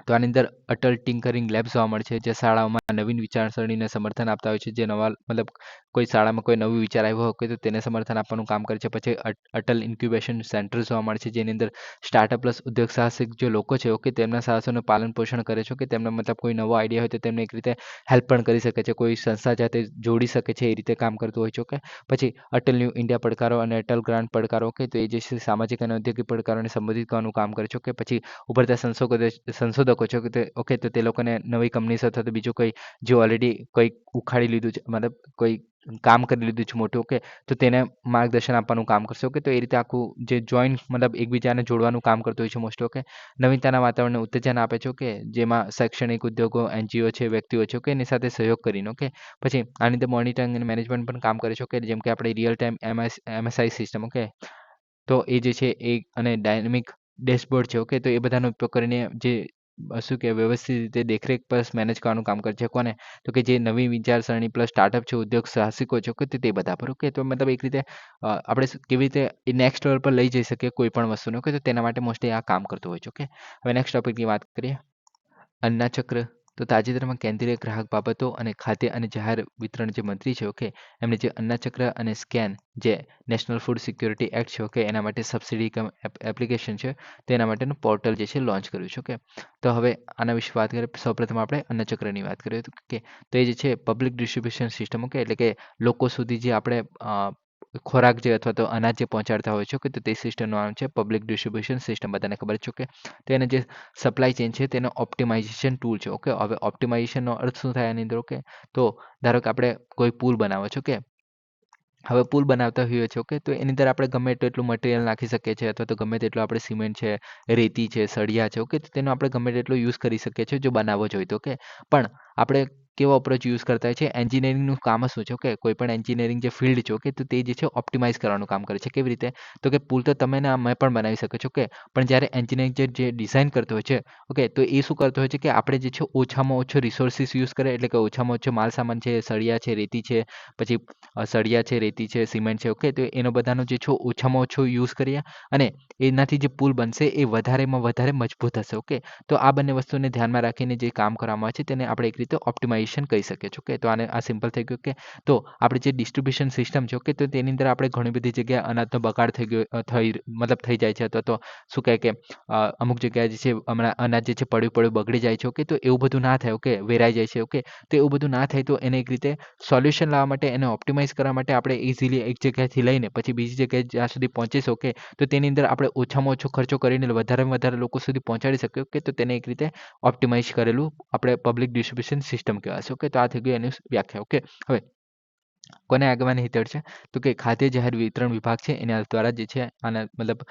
તો આની અંદર અટલ ટિંકરિંગ લેબ જોવા મળે છે, જે શાળાઓમાં નવીન વિચારસરણીને સમર્થન આપતા હોય છે. જે નવા મતલબ કોઈ શાળામાં કોઈ નવું વિચાર આવ્યો હોય તો તેને સમર્થન આપવાનું કામ કરે છે. પછી અટલ ઇન્ક્યુબેશન સેન્ટર જોવા મળે છે, જેની અંદર સ્ટાર્ટઅપ પ્લસ ઉદ્યોગ સાહસિક જે લોકો છે ઓકે તેમના સાહસોનું પાલન પોષણ કરે છે કે તેમને મતલબ કોઈ નવો આઈડિયા હોય તો તેમને એક રીતે હેલ્પ પણ કરી શકે છે, કોઈ સંસ્થા સાથે જોડી શકે છે, એ રીતે કામ કરતું હોય છે. ઓકે, પછી અટલ ન્યૂ ઇન્ડિયા પડકારો અને અટલ ગ્રાન્ટ પડકારો, ઓકે, તો એ જે છે સામાજિક અને ઔદ્યોગિક પડકારોને સંબોધિત કરવાનું કામ કરે છે. ઓકે, પછી ઉભરતા સંશોધકો છે કે ઓકે, તો તે લોકોને નવી કંપની અથવા તો બીજું કોઈ જે ઓલરેડી કોઈ ઉખાડી લીધું છે, મતલબ કોઈ કામ કરી લીધું છે મોટું, ઓકે, તો તેને માર્ગદર્શન આપવાનું કામ કરશે. ઓકે, તો એ રીતે આખું જે જોઈન્ટ મતલબ એકબીજાને જોડવાનું કામ કરતું હોય છે મોસ્ટ. ઓકે, નવીનતાના વાતાવરણને ઉત્તેજન આપે છે. ઓકે, જેમાં શૈક્ષણિક ઉદ્યોગો, એનજીઓ છે, વ્યક્તિઓ છે, ઓકે, એની સાથે સહયોગ કરીને. ઓકે, પછી આની અંદર મોનિટરિંગ અને મેનેજમેન્ટ પણ કામ કરે છે. ઓકે, જેમ કે આપણે real time MSI system, okay, તો એ જે છે એ અને ડાયનેમિક ડેશબોર્ડ છે. ઓકે, તો એ બધાનો ઉપયોગ કરીને જે શું કે વ્યવસ્થિત રીતે દેખરેખ પ્લસ મેનેજ કરવાનું કામ કરે છે. કોને? તો કે જે નવી વિચારસરણી પ્લસ સ્ટાર્ટઅપ છે, ઉદ્યોગ સાહસિકો છે, ઓકે, તો તે બધા પર. ઓકે, તો મતલબ એક રીતે આપણે કેવી રીતે એ નેક્સ્ટ લેવલ પર લઈ જઈ શકીએ કોઈ પણ વસ્તુને. ઓકે, તો તેના માટે મોસ્ટલી આ કામ કરતું હોય છે. ઓકે, હવે નેક્સ્ટ ટોપિકની વાત કરીએ. અન્નચક્ર. તો તાજેતરમાં કેન્દ્રીય ગ્રાહક બાબતો અને ખાદ્ય અને જાહેર વિતરણ જે મંત્રી છે, ઓકે, એમણે જે અન્નચક્ર અને સ્કેન જે નેશનલ ફૂડ સિક્યોરિટી એક્ટ છે, ઓકે, એના માટે સબસિડી કમ એપ્લિકેશન છે, તેના માટેનું પોર્ટલ જે છે લોન્ચ કર્યું છે. ઓકે, તો હવે આના વિશે વાત કરીએ. સૌપ્રથમ આપણે અન્નચક્રની વાત કરીએ. તો કે તો એ જે છે પબ્લિક ડિસ્ટ્રીબ્યુશન સિસ્ટમ, ઓકે, એટલે કે લોકો સુધી જે આપણે ખોરાક જે અથવા તો અનાજ જે પહોંચાડતા હોય છે, કે તો તે સિસ્ટમનું નામ છે પબ્લિક ડિસ્ટ્રીબ્યુશન સિસ્ટમ, બધાને ખબર છે. ઓકે, તો એને જે સપ્લાય ચેન છે તેનો ઓપ્ટિમાઇઝેશન ટૂલ છે. ઓકે, હવે ઓપ્ટિમાઇઝેશનનો અર્થ શું થાય આની અંદર? ઓકે, તો ધારો કે આપણે કોઈ પુલ બનાવો છો, ઓકે, હવે પુલ બનાવતા હોઈએ છીએ, ઓકે, તો એની અંદર આપણે ગમે તેટલું મટીરિયલ નાખી શકીએ છીએ, અથવા તો ગમે તેટલું આપણે સિમેન્ટ છે, રેતી છે, સળિયા છે, ઓકે, તો તેનો આપણે ગમે તેટલો યુઝ કરી શકીએ છીએ જો બનાવવો જોઈએ તો. ઓકે, પણ આપણે કેવો અપ્રોચ યુઝ કરતા હોય છે? એન્જિનિયરિંગનું કામ શું છે? ઓકે, કોઈ પણ એન્જિનિયરિંગ જે ફિલ્ડ છે, ઓકે, તો તે જે છે ઓપ્ટિમાઇઝ કરવાનું કામ કરે છે. કેવી રીતે? તો કે પુલ તો તમે ને મેં પણ બનાવી શકો છો, ઓકે, પણ જ્યારે એન્જિનિયરિંગ જે ડિઝાઇન કરતો હોય છે, ઓકે, તો એ શું કરતો હોય છે કે આપણે જે છે ઓછામાં ઓછો રિસોર્સિસ યુઝ કરે, એટલે કે ઓછામાં ઓછો માલ સામાન છે, સળિયા છે, રેતી છે, પછી સળિયા છે, રેતી છે, સિમેન્ટ છે, ઓકે, તો એનો બધાનો જે છે ઓછામાં ઓછો યુઝ કરીએ અને એનાથી જે પુલ બનશે એ વધારેમાં વધારે મજબૂત હશે. ઓકે, તો આ બંને વસ્તુને ધ્યાનમાં રાખીને જે કામ કરવામાં આવે છે તેને આપણે એક રીતે ઓપ્ટિમાઇઝેશન કહી શકીએ છીએ. ઓકે, તો આને આ સિમ્પલ થઈ ગયું. કે તો આપણી જે ડિસ્ટ્રીબ્યુશન સિસ્ટમ છે, ઓકે, તો તેની અંદર આપણે ઘણી બધી જગ્યાએ અનાજનો બગાડ થઈ ગયો મતલબ થઈ જાય છે, અથવા તો શું કહે કે અમુક જગ્યાએ જે છે હમણાં અનાજ જે છે પડ્યું પડ્યું બગડી જાય છે. ઓકે, તો એવું બધું ના થાય. ઓકે, વેરાઈ જાય છે. ઓકે, તો એવું બધું ના થાય તો એને એક રીતે સોલ્યુશન લાવવા માટે, એને ઓપ્ટિમાઇઝ કરવા માટે આપણે ઇઝીલી એક જગ્યાએથી લઈને પછી બીજી જગ્યાએ જ્યાં સુધી પહોંચી શકે, તો તેની અંદર આપણે ઓછામાં ઓછો ખર્ચો કરીને વધારેમાં વધારે લોકો સુધી પહોંચાડી શકીએ. ઓકે, તો તેને એક રીતે ઓપ્ટિમાઇઝ કરેલું આપણે પબ્લિક ડિસ્ટ્રીબ્યુશન સિસ્ટમ કહેવાશે. ઓકે, તો આ થઈ ગયું એની વ્યાખ્યા. ઓકે, હવે કોને આગેવાની હેઠળ છે? તો કે ખાદ્ય જાહેર વિતરણ વિભાગ છે એના દ્વારા જે છે આના મતલબ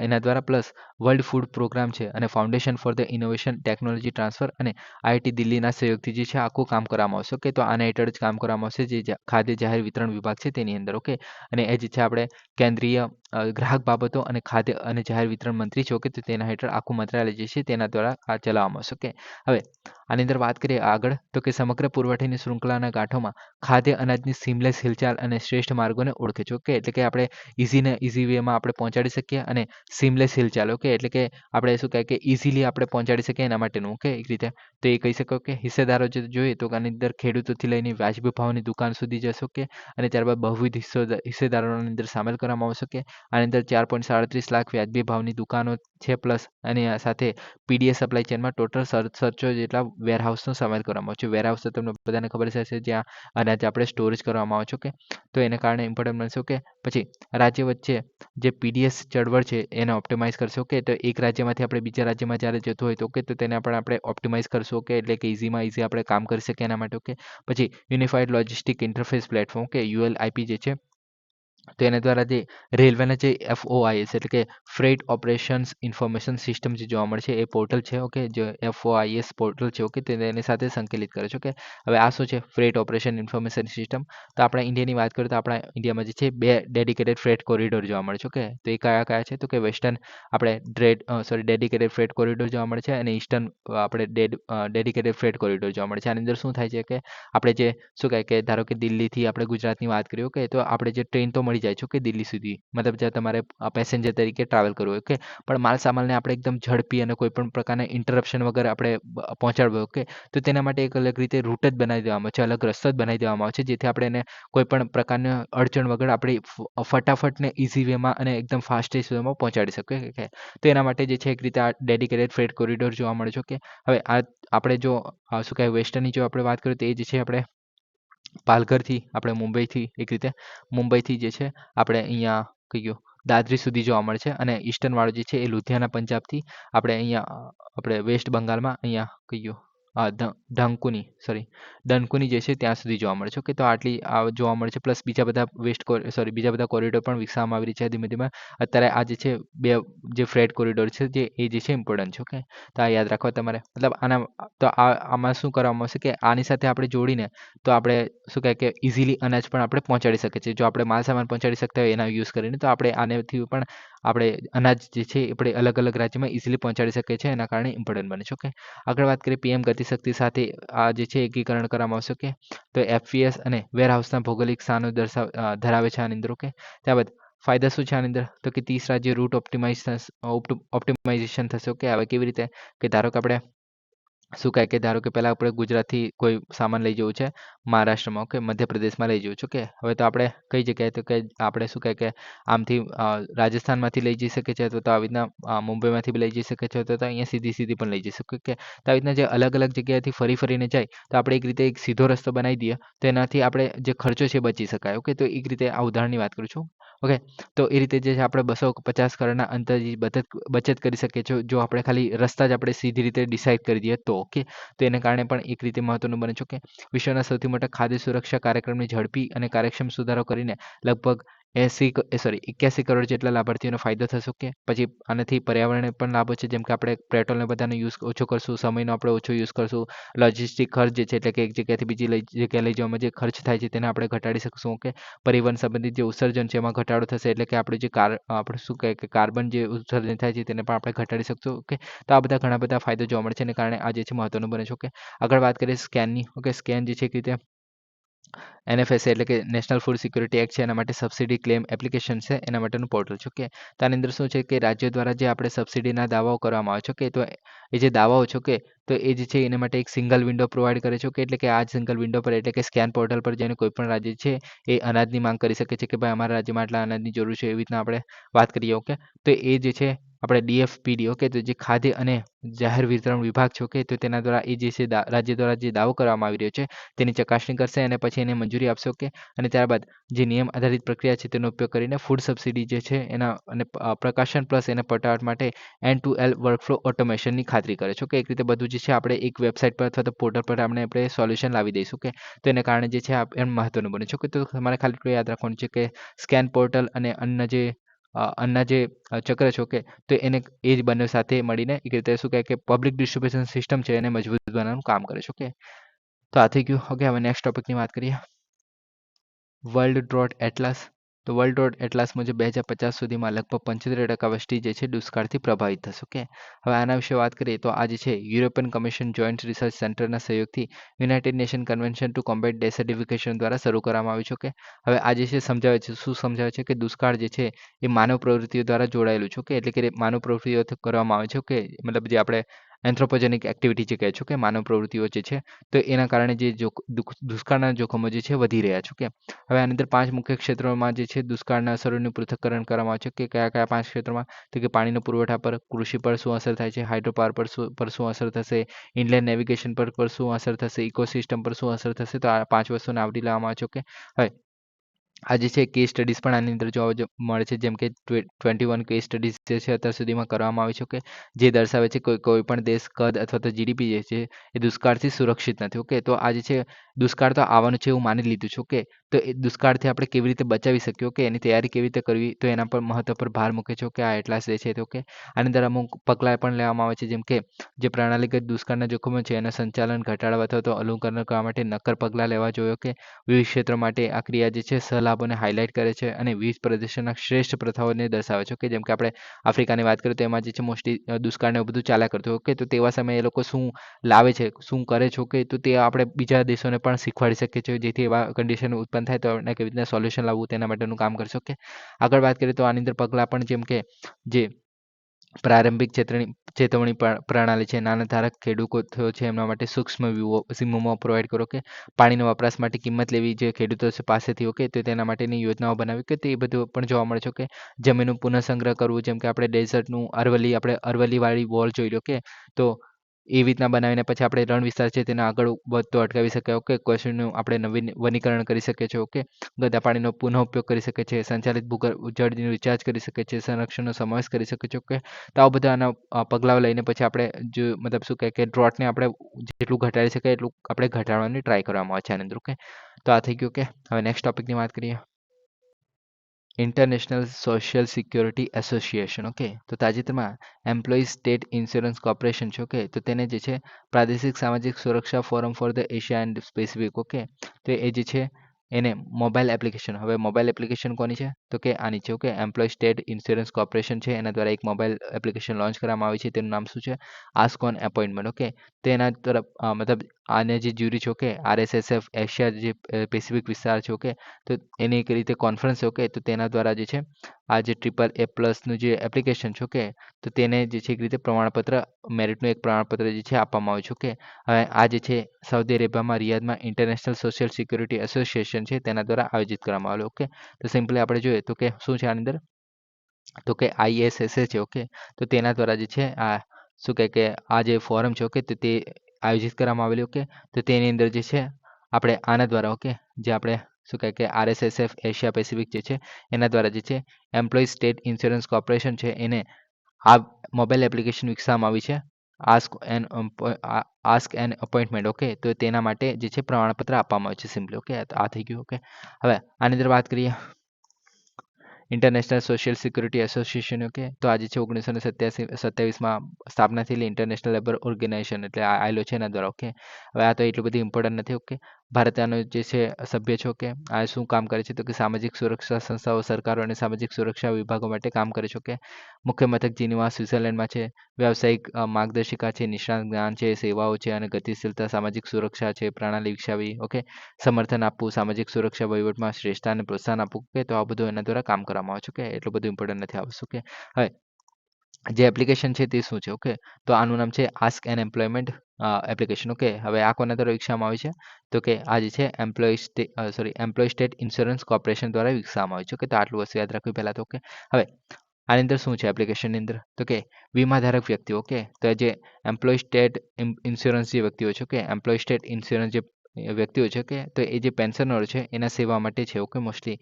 એના દ્વારા પ્લસ વર્લ્ડ ફૂડ પ્રોગ્રામ છે અને foundation for the innovation technology transfer અને આઈઆઈટી દિલ્હીના સહયોગથી જે છે આખું કામ કરવામાં આવશે. ઓકે, તો આના હેઠળ જ કામ કરવામાં આવશે જે ખાદ્ય જાહેર વિતરણ વિભાગ છે તેની અંદર. ઓકે, અને એ જે છે આપણે કેન્દ્રીય ગ્રાહક બાબતો અને ખાદ્ય અને જાહેર વિતરણ મંત્રી છે. ઓકે, તો તેના હેઠળ આખું મંત્રાલય જે છે તેના દ્વારા આ ચલાવવામાં આવશે. ઓકે, હવે આની અંદર વાત કરીએ આગળ, તો કે સમગ્ર પુરવઠાની શૃંખલાના ગાંઠોમાં ખાદ્ય અનાજની સીમલેસ હિલચાલ અને શ્રેષ્ઠ માર્ગોને ઓળખે છે. ઓકે, એટલે કે આપણે ઇઝી વેમાં આપણે પહોંચાડી શકીએ અને સીમલેસ હિલચાલ. ઓકે, એટલે કે આપણે શું કહે કે ઇઝીલી આપણે પહોંચાડી શકીએ એના માટેનું. ઓકે, એક રીતે તો એ કહી શકો કે હિસ્સેદારો જે જોઈએ તો આની અંદર ખેડૂતોથી લઈને વાજબી ભાવની દુકાન સુધી જશો. ઓકે, અને ત્યારબાદ બહુવિધ હિસ્સેદારોની અંદર સામેલ કરવામાં આવશે. કે આની અંદર 4.37 લાખ વ્યાજબી ભાવની દુકાનો છે, પ્લસ અને સાથે પીડીએસ સપ્લાય ચેનમાં ટોટલ સરચો જેટલા વેરહાઉસનો સામેલ કરવામાં આવે છે. વેરહાઉસ તો તમને બધાને ખબર છે જ્યાં અનાજ આપણે સ્ટોરેજ કરવામાં આવે છે. ઓકે, તો એને કારણે ઇમ્પોર્ટન્ટ બનશે. ઓકે, પછી રાજ્ય વચ્ચે જે પીડીએસ ચળવળ છે એને ઓપ્ટિમાઇઝ કરશો. ઓકે, તો એક રાજ્યમાંથી આપણે બીજા રાજ્યમાં જ્યારે જતો હોય તો ઓકે, તો તેને પણ આપણે ઓપ્ટિમાઇઝ કરશો. ઓકે, એટલે કે ઇઝીમાં ઇઝી આપણે કામ કરી શકીએ એના માટે. ઓકે, પછી unified logistic interface platform, okay, ULIP જે છે, તો એના દ્વારા જે રેલવેના જે એફઓઆઈએસ એટલે કે ફ્રેટ ઓપરેશન્સ ઇન્ફોર્મેશન સિસ્ટમ જે જોવા મળે છે એ પોર્ટલ છે. ઓકે, જે એફઓઆઈએસ પોર્ટલ છે. ઓકે, તેની સાથે સંકલિત કરે છે. ઓકે, હવે આ શું છે? Freight operation information system. તો આપણા ઇન્ડિયાની વાત કરીએ તો આપણા ઇન્ડિયામાં જે છે 2 ડેડિકેટેડ ફ્રેટ કોરિડોર જોવા મળે છે. ઓકે, તો એ કયા કયા છે? તો કે વેસ્ટર્ન આપણે ડેડિકેટેડ ફ્રેટ કોરિડોર જોવા મળે છે અને ઈસ્ટર્ન આપણે ડેડિકેટેડ ફ્રેટ કોરિડોર જોવા મળે છે. આની અંદર શું થાય છે કે આપણે જે શું કહે કે ધારો કે દિલ્હીથી આપણે ગુજરાતની વાત કરીએ. ઓકે, તો આપણે જે ટ્રેન તો મળી મળી જાય છે, ઓકે, દિલ્હી સુધી, મતલબ જ્યાં તમારે પેસેન્જર તરીકે ટ્રાવેલ કરવું હોય, ઓકે. પણ માલ સામાનને આપણે એકદમ ઝડપી અને કોઈ પણ પ્રકારના ઇન્ટરપ્શન વગર આપણે પહોંચાડવો, ઓકે. તો તેના માટે એક અલગ રીતે રૂટ જ બનાવી દેવામાં આવે છે, અલગ રસ્તો જ બનાવી દેવામાં આવે છે, જેથી આપણે એને કોઈ પણ પ્રકારની અડચણ વગર આપણે ફટાફટ ને ઇઝી વેમાં અને એકદમ ફાસ્ટેસ્ટ વેમાં પહોંચાડી શકીએ, ઓકે. તો એના માટે જે છે એક રીતે આ ડેડિકેટેડ ફ્રેટ કોરિડોર જોવા મળે છે, ઓકે. હવે આ આપણે જો શું કહેવાય વેસ્ટર્નની જો આપણે વાત કરીએ તો એ જે છે આપણે પાલઘરથી આપણે મુંબઈથી એક રીતે મુંબઈથી જે છે આપણે અહીંયા કયું દાદરી સુધી જોવા મળે છે, અને ઈસ્ટર્ન વાળો જે છે એ લુધિયાના પંજાબથી આપણે અહીંયા આપણે વેસ્ટ બંગાળમાં અહીંયા કયું ડંકુની જે છે ત્યાં સુધી જોવા મળે છે, ઓકે. તો આટલી જોવા મળે છે, પ્લસ બીજા બધા બીજા બધા કોરિડોર પણ વિકસાવવામાં આવી રહી છે ધીમે ધીમે. અત્યારે આ જે છે બે જે ફ્રેટ કોરિડોર છે એ જે છે ઇમ્પોર્ટન્ટ છે, ઓકે. તો આ યાદ રાખવા તમારે, મતલબ આમાં શું કરવામાં આવશે કે આની સાથે આપણે જોડીને તો આપણે શું કહે કે ઇઝીલી અનાજ પણ આપણે પહોંચાડી શકીએ છીએ. જો આપણે માલ સામાન પહોંચાડી શકતા હોય એના યુઝ કરીને, તો આપણે આનેથી પણ આપણે અનાજ જે છે આપણે અલગ અલગ રાજ્યમાં ઇઝીલી પહોંચાડી શકીએ છીએ, એના કારણે ઇમ્પોર્ટન્ટ બને છે, ઓકે. આગળ વાત કરીએ પીએમ ગતિશક્તિ સાથે આ જે છે એકીકરણ કરવામાં આવશે, ઓકે. તો એફવીએસ અને વેરહાઉસના ભૌગોલિક સ્થાનો ધરાવે છે આની અંદર, ઓકે. ત્યારબાદ ફાયદા શું છે આની અંદર, તો કે 30 રાજ્ય રૂટ ઓપ્ટિમાઇઝેશન થશે, ઓકે. હવે કેવી રીતે કે ધારો કે આપણે શું કહે કે ધારો કે પહેલાં આપણે ગુજરાતથી કોઈ સામાન લઈ જવું છે મહારાષ્ટ્રમાં, ઓકે, મધ્યપ્રદેશમાં લઈ જવું છે, ઓકે. હવે તો આપણે કઈ જગ્યાએ તો કે આપણે શું કહે કે આમથી રાજસ્થાનમાંથી લઈ જઈ શકીએ છીએ, તો આવી રીતના મુંબઈમાંથી બી લઈ જઈ શકીએ છીએ, તો અહીંયા સીધી પણ લઈ જઈ શકીએ, ઓકે. તો આવી રીતના જે અલગ અલગ જગ્યાએથી ફરીને જાય તો આપણે એક રીતે એક સીધો રસ્તો બનાવી દઈએ તો એનાથી આપણે જે ખર્ચો છે બચી શકાય, ઓકે. તો એક રીતે આ ઉદાહરણની વાત કરું છું, ઓકે. તો એ રીતે જે છે આપણે 250 કરોડના અંતરની બચત કરી શકીએ છીએ જો આપણે ખાલી રસ્તા જ આપણે સીધી રીતે ડિસાઇડ કરી દઈએ તો, ઓકે. તો એને કારણે પણ એક રીતે મહત્વનું બને છે, ઓકે. વિશ્વના સૌથી મોટા ખાદ્ય સુરક્ષા કાર્યક્રમની ઝડપી અને કાર્યક્ષમ સુધારો કરીને લગભગ 81 કરોડ જેટલા લાભાર્થીઓનો ફાયદો થશે, ઓકે. પછી આનાથી પર્યાવરણને પણ લાભો છે, જેમ કે આપણે પેટ્રોલને બધાનો યુઝ ઓછો કરશું, સમયનો આપણે ઓછો યુઝ કરશું, લોજિસ્ટિક ખર્ચ જે છે એટલે કે એક જગ્યાએથી બીજી જગ્યાએ લઈ જવામાં જે ખર્ચ થાય છે તેને આપણે ઘટાડી શકશું, ઓકે. પરિવહન સંબંધિત જે ઉત્સર્જન છે એમાં ઘટાડો થશે, એટલે કે આપણે જે આપણે શું કહે કે કાર્બન જે ઉત્સર્જન થાય છે તેને પણ આપણે ઘટાડી શકશું, ઓકે. તો આ બધા ઘણા બધા ફાયદા જોવા મળે છે, એને કારણે આ જે છે મહત્વનું બને છે, ઓકે. આગળ વાત કરીએ સ્કેનની, ઓકે. સ્કેન જે છે એક રીતે NFSA એટલે કે નેશનલ ફૂડ સિક્યુરિટી એક્ટ છે, એના માટે સબસિડી ક્લેમ એપ્લિકેશન છે, એના માટેનું પોર્ટલ છે, ઓકે. તો આની અંદર શું છે કે રાજ્યો દ્વારા જે આપણે સબસિડીના દાવાઓ કરવામાં આવે છે, ઓકે. તો એ જે દાવાઓ છે, ઓકે, તો એ જે છે એના માટે એક સિંગલ વિન્ડો પ્રોવાઈડ કરે છે, ઓકે. એટલે કે આ સિંગલ વિન્ડો પર એટલે કે સ્કેન પોર્ટલ પર જઈને કોઈ પણ રાજ્ય છે એ અનાજની માંગ કરી શકે છે કે ભાઈ અમારા રાજ્યમાં આટલા અનાજની જરૂર છે, એવી રીતના આપણે વાત કરીએ, ઓકે. તો એ જે છે આપણે DFPD, ઓકે, તો જે ખાદ્ય અને જાહેર વિતરણ વિભાગ છે, ઓકે, તો તેના દ્વારા એ જે છે રાજ્ય દ્વારા જે દાવો કરવામાં આવી રહ્યો છે તેની ચકાસણી કરશે અને પછી એને મંજૂરી આપશે, ઓકે. અને ત્યારબાદ જે નિયમ આધારિત પ્રક્રિયા છે તેનો ઉપયોગ કરીને ફૂડ સબસિડી જે છે એના અને પ્રકાશન પ્લસ એને પટાવટ માટે એન્ડ ટુ એન્ડ વર્કફ્લો ઓટોમેશનની ખાતરી કરે છે, ઓકે. એક રીતે બધું જે છે આપણે એક વેબસાઇટ પર અથવા તો પોર્ટલ પર આપણે સોલ્યુશન લાવી દઈશું, ઓકે. તો એને કારણે જે છે એમ મહત્વનું બને છે, ઓકે. તો તમારે ખાલી એટલું યાદ રાખવાનું છે કે સ્કેન પોર્ટલ અને અન્નના જે ચક્ર છે, ઓકે, તો એને એ જ બંને સાથે મળીને એક રીતે શું કહે કે પબ્લિક ડિસ્ટ્રીબ્યુશન સિસ્ટમ છે એને મજબૂત બનાવવાનું કામ કરે છે, ઓકે. તો આ થઈ ગયું, ઓકે. હવે નેક્સ્ટ ટોપિકની વાત કરીએ, વર્લ્ડ ડ્રોટ એટલાસ. તો વર્લ્ડ ડ્રોટ એટલાસ મુજબ 2050 સુધીમાં લગભગ 75% વસ્તી જે છે દુષ્કાળથી પ્રભાવિત થશે, ઓકે. હવે આના વિશે વાત કરીએ તો આ જે છે યુરોપિયન કમિશન જોઈન્ટ રિસર્ચ સેન્ટરના સહયોગથી United nation convention to Combat Desertification દ્વારા શરૂ કરવામાં આવ્યું છે, ઓકે. હવે આ જે છે સમજાવે છે, શું સમજાવે છે કે દુષ્કાળ જે છે એ માનવ પ્રવૃત્તિઓ દ્વારા જોડાયેલું છે, ઓકે. એટલે કે માનવ પ્રવૃત્તિઓ કરવામાં આવે છે, ઓકે. મતલબ જે આપણે એન્થ્રોપોજેનિક એક્ટિવિટી જે કહે છે કે માનવ પ્રવૃત્તિઓ જે છે તો એના કારણે જે દુષ્કાળના જોખમો જે છે વધી રહ્યા છે, ઓકે. હવે આની અંદર 5 મુખ્ય ક્ષેત્રોમાં જે છે દુષ્કાળના અસરોનું પૃથ્થકરણ કરવામાં આવે છે કે કયા 5 ક્ષેત્રોમાં, તો કે પાણીનો પુરવઠા પર, કૃષિ પર શું અસર થાય છે, હાઇડ્રોપાવર પર શું અસર થશે, ઇનલેન્ડ નેવિગેશન પર શું અસર થશે, ઇકોસિસ્ટમ પર શું અસર થશે. તો આ 5 વસ્તુને આવરી લેવામાં આવે છે, ઓકે. હવે આ જે છે કેસ સ્ટડીઝ પણ આની અંદર જોવા મળે છે, જેમ કે 21 કેસ સ્ટડીઝ જે છે અત્યાર સુધીમાં કરવામાં આવી છે, ઓકે. જે દર્શાવે છે કોઈ પણ દેશ કદ અથવા તો GDP જે છે એ દુષ્કાળથી સુરક્ષિત નથી, ઓકે. તો આ જે છે દુષ્કાળ તો આવવાનું છે એવું માની લીધું છે, ઓકે. તો એ દુષ્કાળથી આપણે કેવી રીતે બચાવી શકીએ, ઓકે, એની તૈયારી કેવી રીતે કરવી, તો એના પર મહત્વ પર ભાર મૂકે છે, ઓકે. આ એટલાસ જે છે, ઓકે. આની અંદર અમુક પગલાં પણ લેવામાં આવે છે, જેમ કે જે પ્રણાલીગત દુષ્કાળના જોખમો છે એનું સંચાલન ઘટાડવા અથવા તો અનુકરણ કરવા માટે નક્કર પગલાં લેવા જોઈએ, ઓકે. વિવિધ ક્ષેત્રો માટે આ ક્રિયા જે છે સલાહ લાભોને હાઇલાઇટ કરે છે અને વિવિધ પ્રદેશોના શ્રેષ્ઠ પ્રથાઓને દર્શાવે છે. ઓકે, જેમ કે આપણે આફ્રિકાની વાત કરીએ તો એમાં જે છે મોસ્ટલી દુષ્કાળને એવું બધું ચાલ્યા કરતું હોય. ઓકે, તો તેવા સમયે એ લોકો શું લાવે છે, શું કરે છે, ઓકે, તો તે આપણે બીજા દેશોને પણ શીખવાડી શકીએ છીએ, જેથી એવા કન્ડિશન ઉત્પન્ન થાય તો એને કેવી રીતના સોલ્યુશન લાવવું તેના માટેનું કામ કરશે. ઓકે, આગળ વાત કરીએ તો આની અંદર પગલાં પણ જેમ કે જે પ્રારંભિક ચેતવણી પ્રણાલી છે, નાના ધારક ખેડૂતો છે એમના માટે સૂક્ષ્મ વીમો પ્રોવાઈડ કરો. કે પાણીના વપરાશ માટે કિંમત લેવી જે ખેડૂતો પાસેથી, ઓકે, તો તેના માટેની યોજનાઓ બનાવી, કે તે બધું પણ જોવા મળે છે. કે જમીનનું પુનઃસંગ્રહ કરવું, જેમ કે આપણે ડેઝર્ટનું આપણે અરવલ્લીવાળી વોલ જોઈ લો, કે તો એ રીતના બનાવીને પછી આપણે રણ વિસ્તાર છે તેને આગળ વધતો અટકાવી શકીએ. ઓકે, કૃષિનું આપણે નવીન વનીકરણ કરી શકીએ છીએ. ઓકે, ગંદા પાણીનો પુનઃ ઉપયોગ કરી શકીએ છીએ, સંચાલિત ભૂગર્ભ જળનું રિચાર્જ કરી શકીએ છીએ, સંરક્ષણનો સમાવેશ કરી શકીએ છીએ. ઓકે, તો આવા બધાના પગલાઓ લઈને પછી આપણે જો મતલબ શું કહે કે ડ્રોટને આપણે જેટલું ઘટાડી શકાય એટલું આપણે ઘટાડવાની ટ્રાય કરવામાં આવે છે આની અંદર. ઓકે, તો આ થઈ ગયું. ઓકે, હવે નેક્સ્ટ ટોપિકની વાત કરીએ. International social security association. Okay, તો તાજેતરમાં એમ્પ્લોઈઝ સ્ટેટ ઇન્સ્યોરન્સ કોર્પોરેશન છે. ઓકે, તો તેને જે છે પ્રાદેશિક સામાજિક સુરક્ષા forum for the Asia and Pacific. Okay, તો એ જે છે એને મોબાઈલ એપ્લિકેશન, હવે મોબાઈલ એપ્લિકેશન કોની છે તો કે આની છે. Okay, employ state insurance corporation છે એના દ્વારા એક મોબાઈલ એપ્લિકેશન લોન્ચ કરવામાં આવી છે. તેનું નામ શું છે? Ask on appointment. ઓકે, તો એના તરફ મતલબ આને જે જ્યુરી છે, ઓકે, RSSF એશિયા જે પેસિફિક વિસ્તાર છે, ઓકે, તો એની એક રીતે કોન્ફરન્સ છે. ઓકે, તો તેના દ્વારા જે છે આ જે AAA+નું જે એપ્લિકેશન છે, ઓકે, તો તેને જે છે એક રીતે પ્રમાણપત્ર, મેરિટનું એક પ્રમાણપત્ર જે છે આપવામાં આવ્યું છે. ઓકે, હવે આ જે છે સાઉદી અરેબિયામાં રિયાદમાં ઇન્ટરનેશનલ સોશિયલ સિક્યુરિટી એસોસિએશન છે તેના દ્વારા આયોજિત કરવામાં આવેલું. ઓકે, તો સિમ્પલી આપણે જોઈએ તો કે શું છે આની અંદર તો કે ISSA છે. ઓકે, તો તેના દ્વારા જે છે આ શું કહે કે આ જે ફોરમ છે, ઓકે, તો તે આયોજિત કરવામાં આવેલી. ઓકે, તો તેની અંદર જે છે આપણે આના દ્વારા, ઓકે, જે આપણે શું કહે કે RSSF એશિયા પેસિફિક જે છે એના દ્વારા જે છે એમ્પ્લોય સ્ટેટ ઇન્સ્યોરન્સ કોર્પોરેશન છે એને આ મોબાઈલ એપ્લિકેશન વિકસાવવામાં આવી છે, આસ્ક એન અપોઇન્ટમેન્ટ. ઓકે, તો તેના માટે જે છે પ્રમાણપત્ર આપવામાં આવે છે સિમ્પલી. ઓકે, આ થઈ ગયું. ઓકે, હવે આની અંદર વાત કરીએ international Social Security association. Okay, તો આજે છે 1987માં સ્થાપના થયેલી ઇન્ટરનેશનલ લેબર ઓર્ગેનાઇઝેશન, એટલે આ ILO છે એના દ્વારા. ઓકે, હવે આ તો એટલું બધું ઇમ્પોર્ટન્ટ નથી. ઓકે, ભારત આનો જે છે સભ્ય છે. ઓકે, આ શું કામ કરે છે તો કે સામાજિક સુરક્ષા સંસ્થાઓ, સરકારો અને સામાજિક સુરક્ષા વિભાગો માટે કામ કરે છે. ઓકે, મુખ્ય મથક જીનીવા સ્વિટ્ઝરલેન્ડમાં છે. વ્યાવસાયિક માર્ગદર્શિકા છે, નિષ્ણાત જ્ઞાન છે, સેવાઓ છે અને ગતિશીલતા, સામાજિક સુરક્ષા છે, પ્રણાલી વિકસાવી. ઓકે, સમર્થન આપવું, સામાજિક સુરક્ષા વહીવટમાં શ્રેષ્ઠતા અને પ્રોત્સાહન આપવું. ઓકે, તો આ બધું એના દ્વારા કામ કરવામાં આવે છે. ઓકે, એટલું બધું ઇમ્પોર્ટન્ટ નથી આવતું. ઓકે, હવે જે એપ્લિકેશન છે તે શું છે? ઓકે, તો આનું નામ છે ask an employment application. Okay, હવે આ કોના દ્વારા વિકસાવવામાં આવી છે તો કે આ જે છે એમ્પ્લોય સ્ટેટ ઇન્સ્યોરન્સ કોર્પોરેશન દ્વારા વિકસાવવામાં આવી છે. ઓકે, તો આટલું વસ્તુ યાદ રાખવું પહેલાં તો. ઓકે, હવે આની અંદર શું છે એપ્લિકેશનની અંદર તો કે વીમાધારક વ્યક્તિઓ. ઓકે, તો જે એમ્પ્લોય સ્ટેટ ઇન્સ્યોરન્સ જે વ્યક્તિઓ છે, ઓકે, એમ્પ્લોય સ્ટેટ ઇન્સ્યોરન્સ જે વ્યક્તિઓ છે, કે તો એ જે પેન્શનરો છે એના સેવા માટે છે. ઓકે, મોસ્ટલી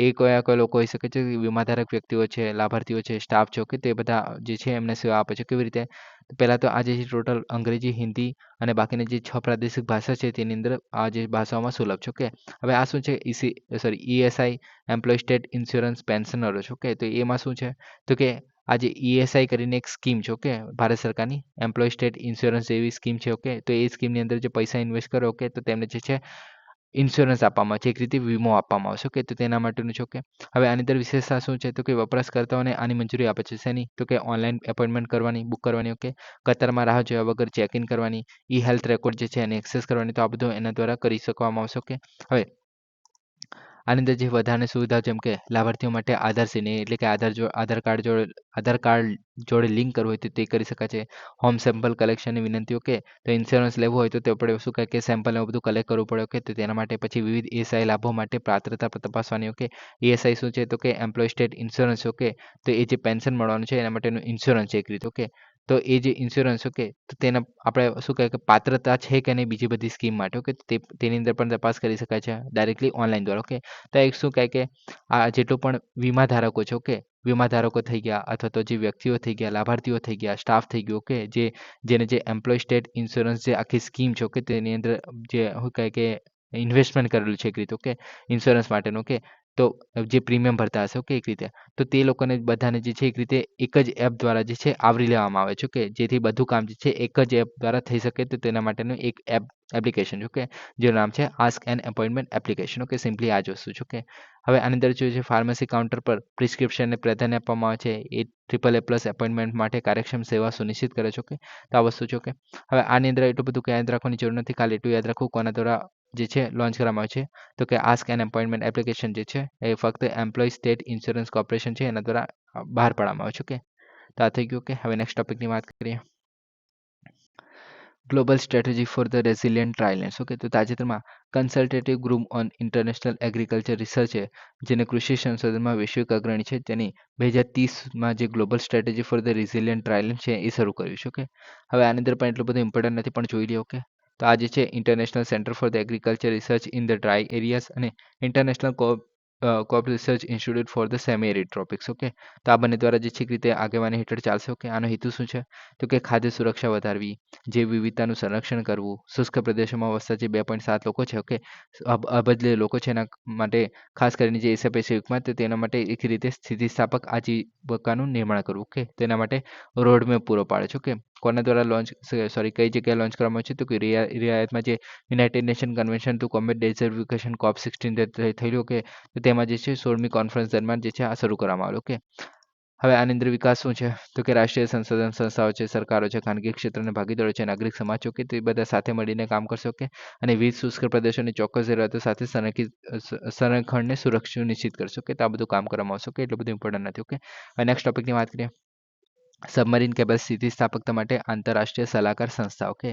એ કયા લોકો હોઈ શકે છે? વીમાધારક વ્યક્તિઓ છે, લાભાર્થીઓ છે, સ્ટાફ છે. ઓકે, તો એ બધા જે છે એમને સેવા આપે છે. કેવી રીતે? પહેલાં તો આ જે ટોટલ અંગ્રેજી, હિન્દી અને બાકીની જે 6 પ્રાદેશિક ભાષા છે તેની અંદર આ જે ભાષાઓમાં સુલભ છે. ઓકે, હવે આ શું છે? ESI એમ્પ્લોય સ્ટેટ ઇન્સ્યોરન્સ પેન્શનરો છે. ઓકે, તો એમાં શું છે તો કે આ જે ESI કરીને એક સ્કીમ છે. ઓકે, ભારત સરકારની એમ્પ્લોય સ્ટેટ ઇન્સ્યોરન્સ એવી સ્કીમ છે. ઓકે, તો એ સ્કીમની અંદર જે પૈસા ઇન્વેસ્ટ કરો, ઓકે, તો તેમને જે છે ઇન્સ્યોરન્સ આપવામાં આવે છે, એક રીતે વીમો આપવામાં આવશે. ઓકે, તો તેના માટેનું છે. ઓકે, હવે આની અંદર વિશેષતા શું છે તો કે વપરાશકર્તાઓને આની મંજૂરી આપે છે. શેની? તો કે ઓનલાઈન એપોઇન્ટમેન્ટ કરવાની, બુક કરવાની. ઓકે, કતારમાં રાહ જોયા વગર ચેક ઇન કરવાની, હેલ્થ રેકોર્ડ જે છે એને એક્સેસ કરવાની. તો આ બધું એના દ્વારા કરી શકવામાં આવશે. ઓકે, હવે આની અંદર જે વધારાની સુવિધા જેમ કે લાભાર્થીઓ માટે આધાર સિની એટલે કે આધાર કાર્ડ જોડે લિંક કરવું હોય તો તે કરી શકાય છે. હોમ સેમ્પલ કલેક્શનની વિનંતી. ઓકે, તો ઇન્સ્યોરન્સ લેવું હોય તો તે આપણે શું કહે કે સેમ્પલ એવું બધું કલેક્ટ કરવું પડે. ઓકે, તો તેના માટે પછી વિવિધ ESI લાભો માટે પાત્રતા તપાસવાની. ઓકે, ESI શું છે તો કે એમ્પ્લોય સ્ટેટ ઇન્સ્યોરન્સ. ઓકે, તો એ જે પેન્શન મળવાનું છે એના માટેનું ઇન્સ્યોરન્સ છે એક રીતે. ઓકે, તો એ જે ઇન્સ્યોરન્સ, ઓકે, તો તેના આપણે શું કહે કે પાત્રતા છે કે નહીં બીજી બધી સ્કીમ માટે. ઓકે, તેની અંદર પણ તપાસ કરી શકાય છે ડાયરેક્ટલી ઓનલાઈન દ્વારા. ઓકે, તો એક શું કહે કે આ જેટલું પણ વીમા ધારકો છે, ઓકે, વીમા ધારકો થઈ ગયા અથવા તો જે વ્યક્તિઓ થઈ ગયા, લાભાર્થીઓ થઈ ગયા, સ્ટાફ થઈ ગયો, ઓકે, જેને જે એમ્પ્લોય સ્ટેટ ઇન્સ્યોરન્સ જે આખી સ્કીમ છે, ઓકે, તેની અંદર જે શું કહે કે ઇન્વેસ્ટમેન્ટ કરેલું છે એક રીતે. ઓકે, ઇન્સ્યોરન્સ માટેનું. ઓકે, તો જે પ્રીમિયમ ભરતા હશે, ઓકે, એક રીતે, તો તે લોકોને બધાને જે છે એક રીતે એક જ એપ દ્વારા જે છે આવરી લેવામાં આવે છે. ઓકે, જેથી બધું કામ જે છે એક જ એપ દ્વારા થઈ શકે, તો તેના માટેનું એક એપ એપ્લિકેશન ઓકે, જેનું નામ છે ask an appointment application okay. Simply આ જ વસ્તુ છે ઓકે. હવે આની અંદર જોઈએ છે ફાર્મસી કાઉન્ટર પર પ્રિસ્ક્રિપ્શનને પ્રાધાન્ય આપવામાં આવે છે. એ AAA+ એપોઇન્ટમેન્ટ માટે કાર્યક્ષમ સેવા સુનિશ્ચિત કરે છે ઓકે. તો આ વસ્તુ છે ઓકે. હવે આની અંદર એટલું બધું યાદ રાખવાની જરૂર નથી, ખાલી એટલું યાદ રાખવું કોના દ્વારા જે છે લોન્ચ કરવામાં આવે છે. તો કે આસ્ક એન એપોઇન્ટમેન્ટ એપ્લિકેશન જે છે એ ફક્ત એમ્પ્લોય સ્ટેટ ઇન્સ્યોરન્સ કોર્પોરેશન છે એના દ્વારા બહાર પાડવામાં આવે છે ઓકે. તો આ થઈ ગયું ઓકે. હવે નેક્સ્ટ ટોપિકની વાત કરીએ. Global Strategy for the Resilient Drylands okay. તો તાજેતરમાં Consultative Group on International Agriculture Research છે, જેને કૃષિ સંશોધનમાં વૈશ્વિક અગ્રણી છે, તેની 2030માં જે Global Strategy for the Resilient Dryland છે એ શરૂ કર્યું છે ઓકે. હવે આની અંદર પણ એટલું બધું ઇમ્પોર્ટન્ટ નથી, પણ જોઈ લઈએ ઓકે. તો આ જે છે International Centre for the Agriculture Research in the Dry Areas અને International Crop Research Institute for the Semi Arid Tropics okay. તો આ બંને દ્વારા જે છે રીતે આગેવાની હેઠળ ચાલશે ઓકે. આનો હેતુ શું છે? તો કે ખાદ્ય સુરક્ષા વધારવી, જૈવ વિવિધતાનું સંરક્ષણ કરવું, શુષ્ક પ્રદેશોમાં વસતા જે 2.7 લોકો છે ઓકે, અબજ લોકો છે એના માટે, ખાસ કરીને જે એશિયા પેસિફિકમાં, તો તેના માટે એક રીતે સ્થિતિસ્થાપક આજીવિકાનું નિર્માણ કરવું ઓકે. તેના માટે રોડમેપ પૂરો પાડે છે ઓકે. કોના દ્વારા કઈ જગ્યાએ લોન્ચ કરવામાં આવ્યું છે? તો કે રિયાદમાં જે united nation convention to combat desertification COP16 થયેલું ઓકે. તો તેમાં જે છે 16મી કોન્ફરન્સ દરમિયાન જે છે આ શરૂ કરવામાં આવ્યું ઓકે. હવે આની અંદર વિકાસ શું છે? તો કે રાષ્ટ્રીય સંશોધન સંસ્થાઓ છે, સરકારો છે, ખાનગી ક્ષેત્રના ભાગીદારો છે, નાગરિક સમાજ છે ઓકે. તો એ બધા સાથે મળીને કામ કરશે ઓકે. અને વિવિધ શુષ્ક પ્રદેશોની ચોક્કસ જરૂરિયાતો સાથે સંરેખણને સુનિશ્ચિત કરશે ઓકે. તો આ બધું કામ કરવામાં આવશે ઓકે. એટલું બધું ઇમ્પોર્ટન્ટ નથી ઓકે. હવે નેક્સ્ટ ટોપિકની વાત કરીએ. સબમરીન કેબલ સ્થિતિસ્થાપકતા માટે આંતરરાષ્ટ્રીય સલાહકાર સંસ્થા ઓકે.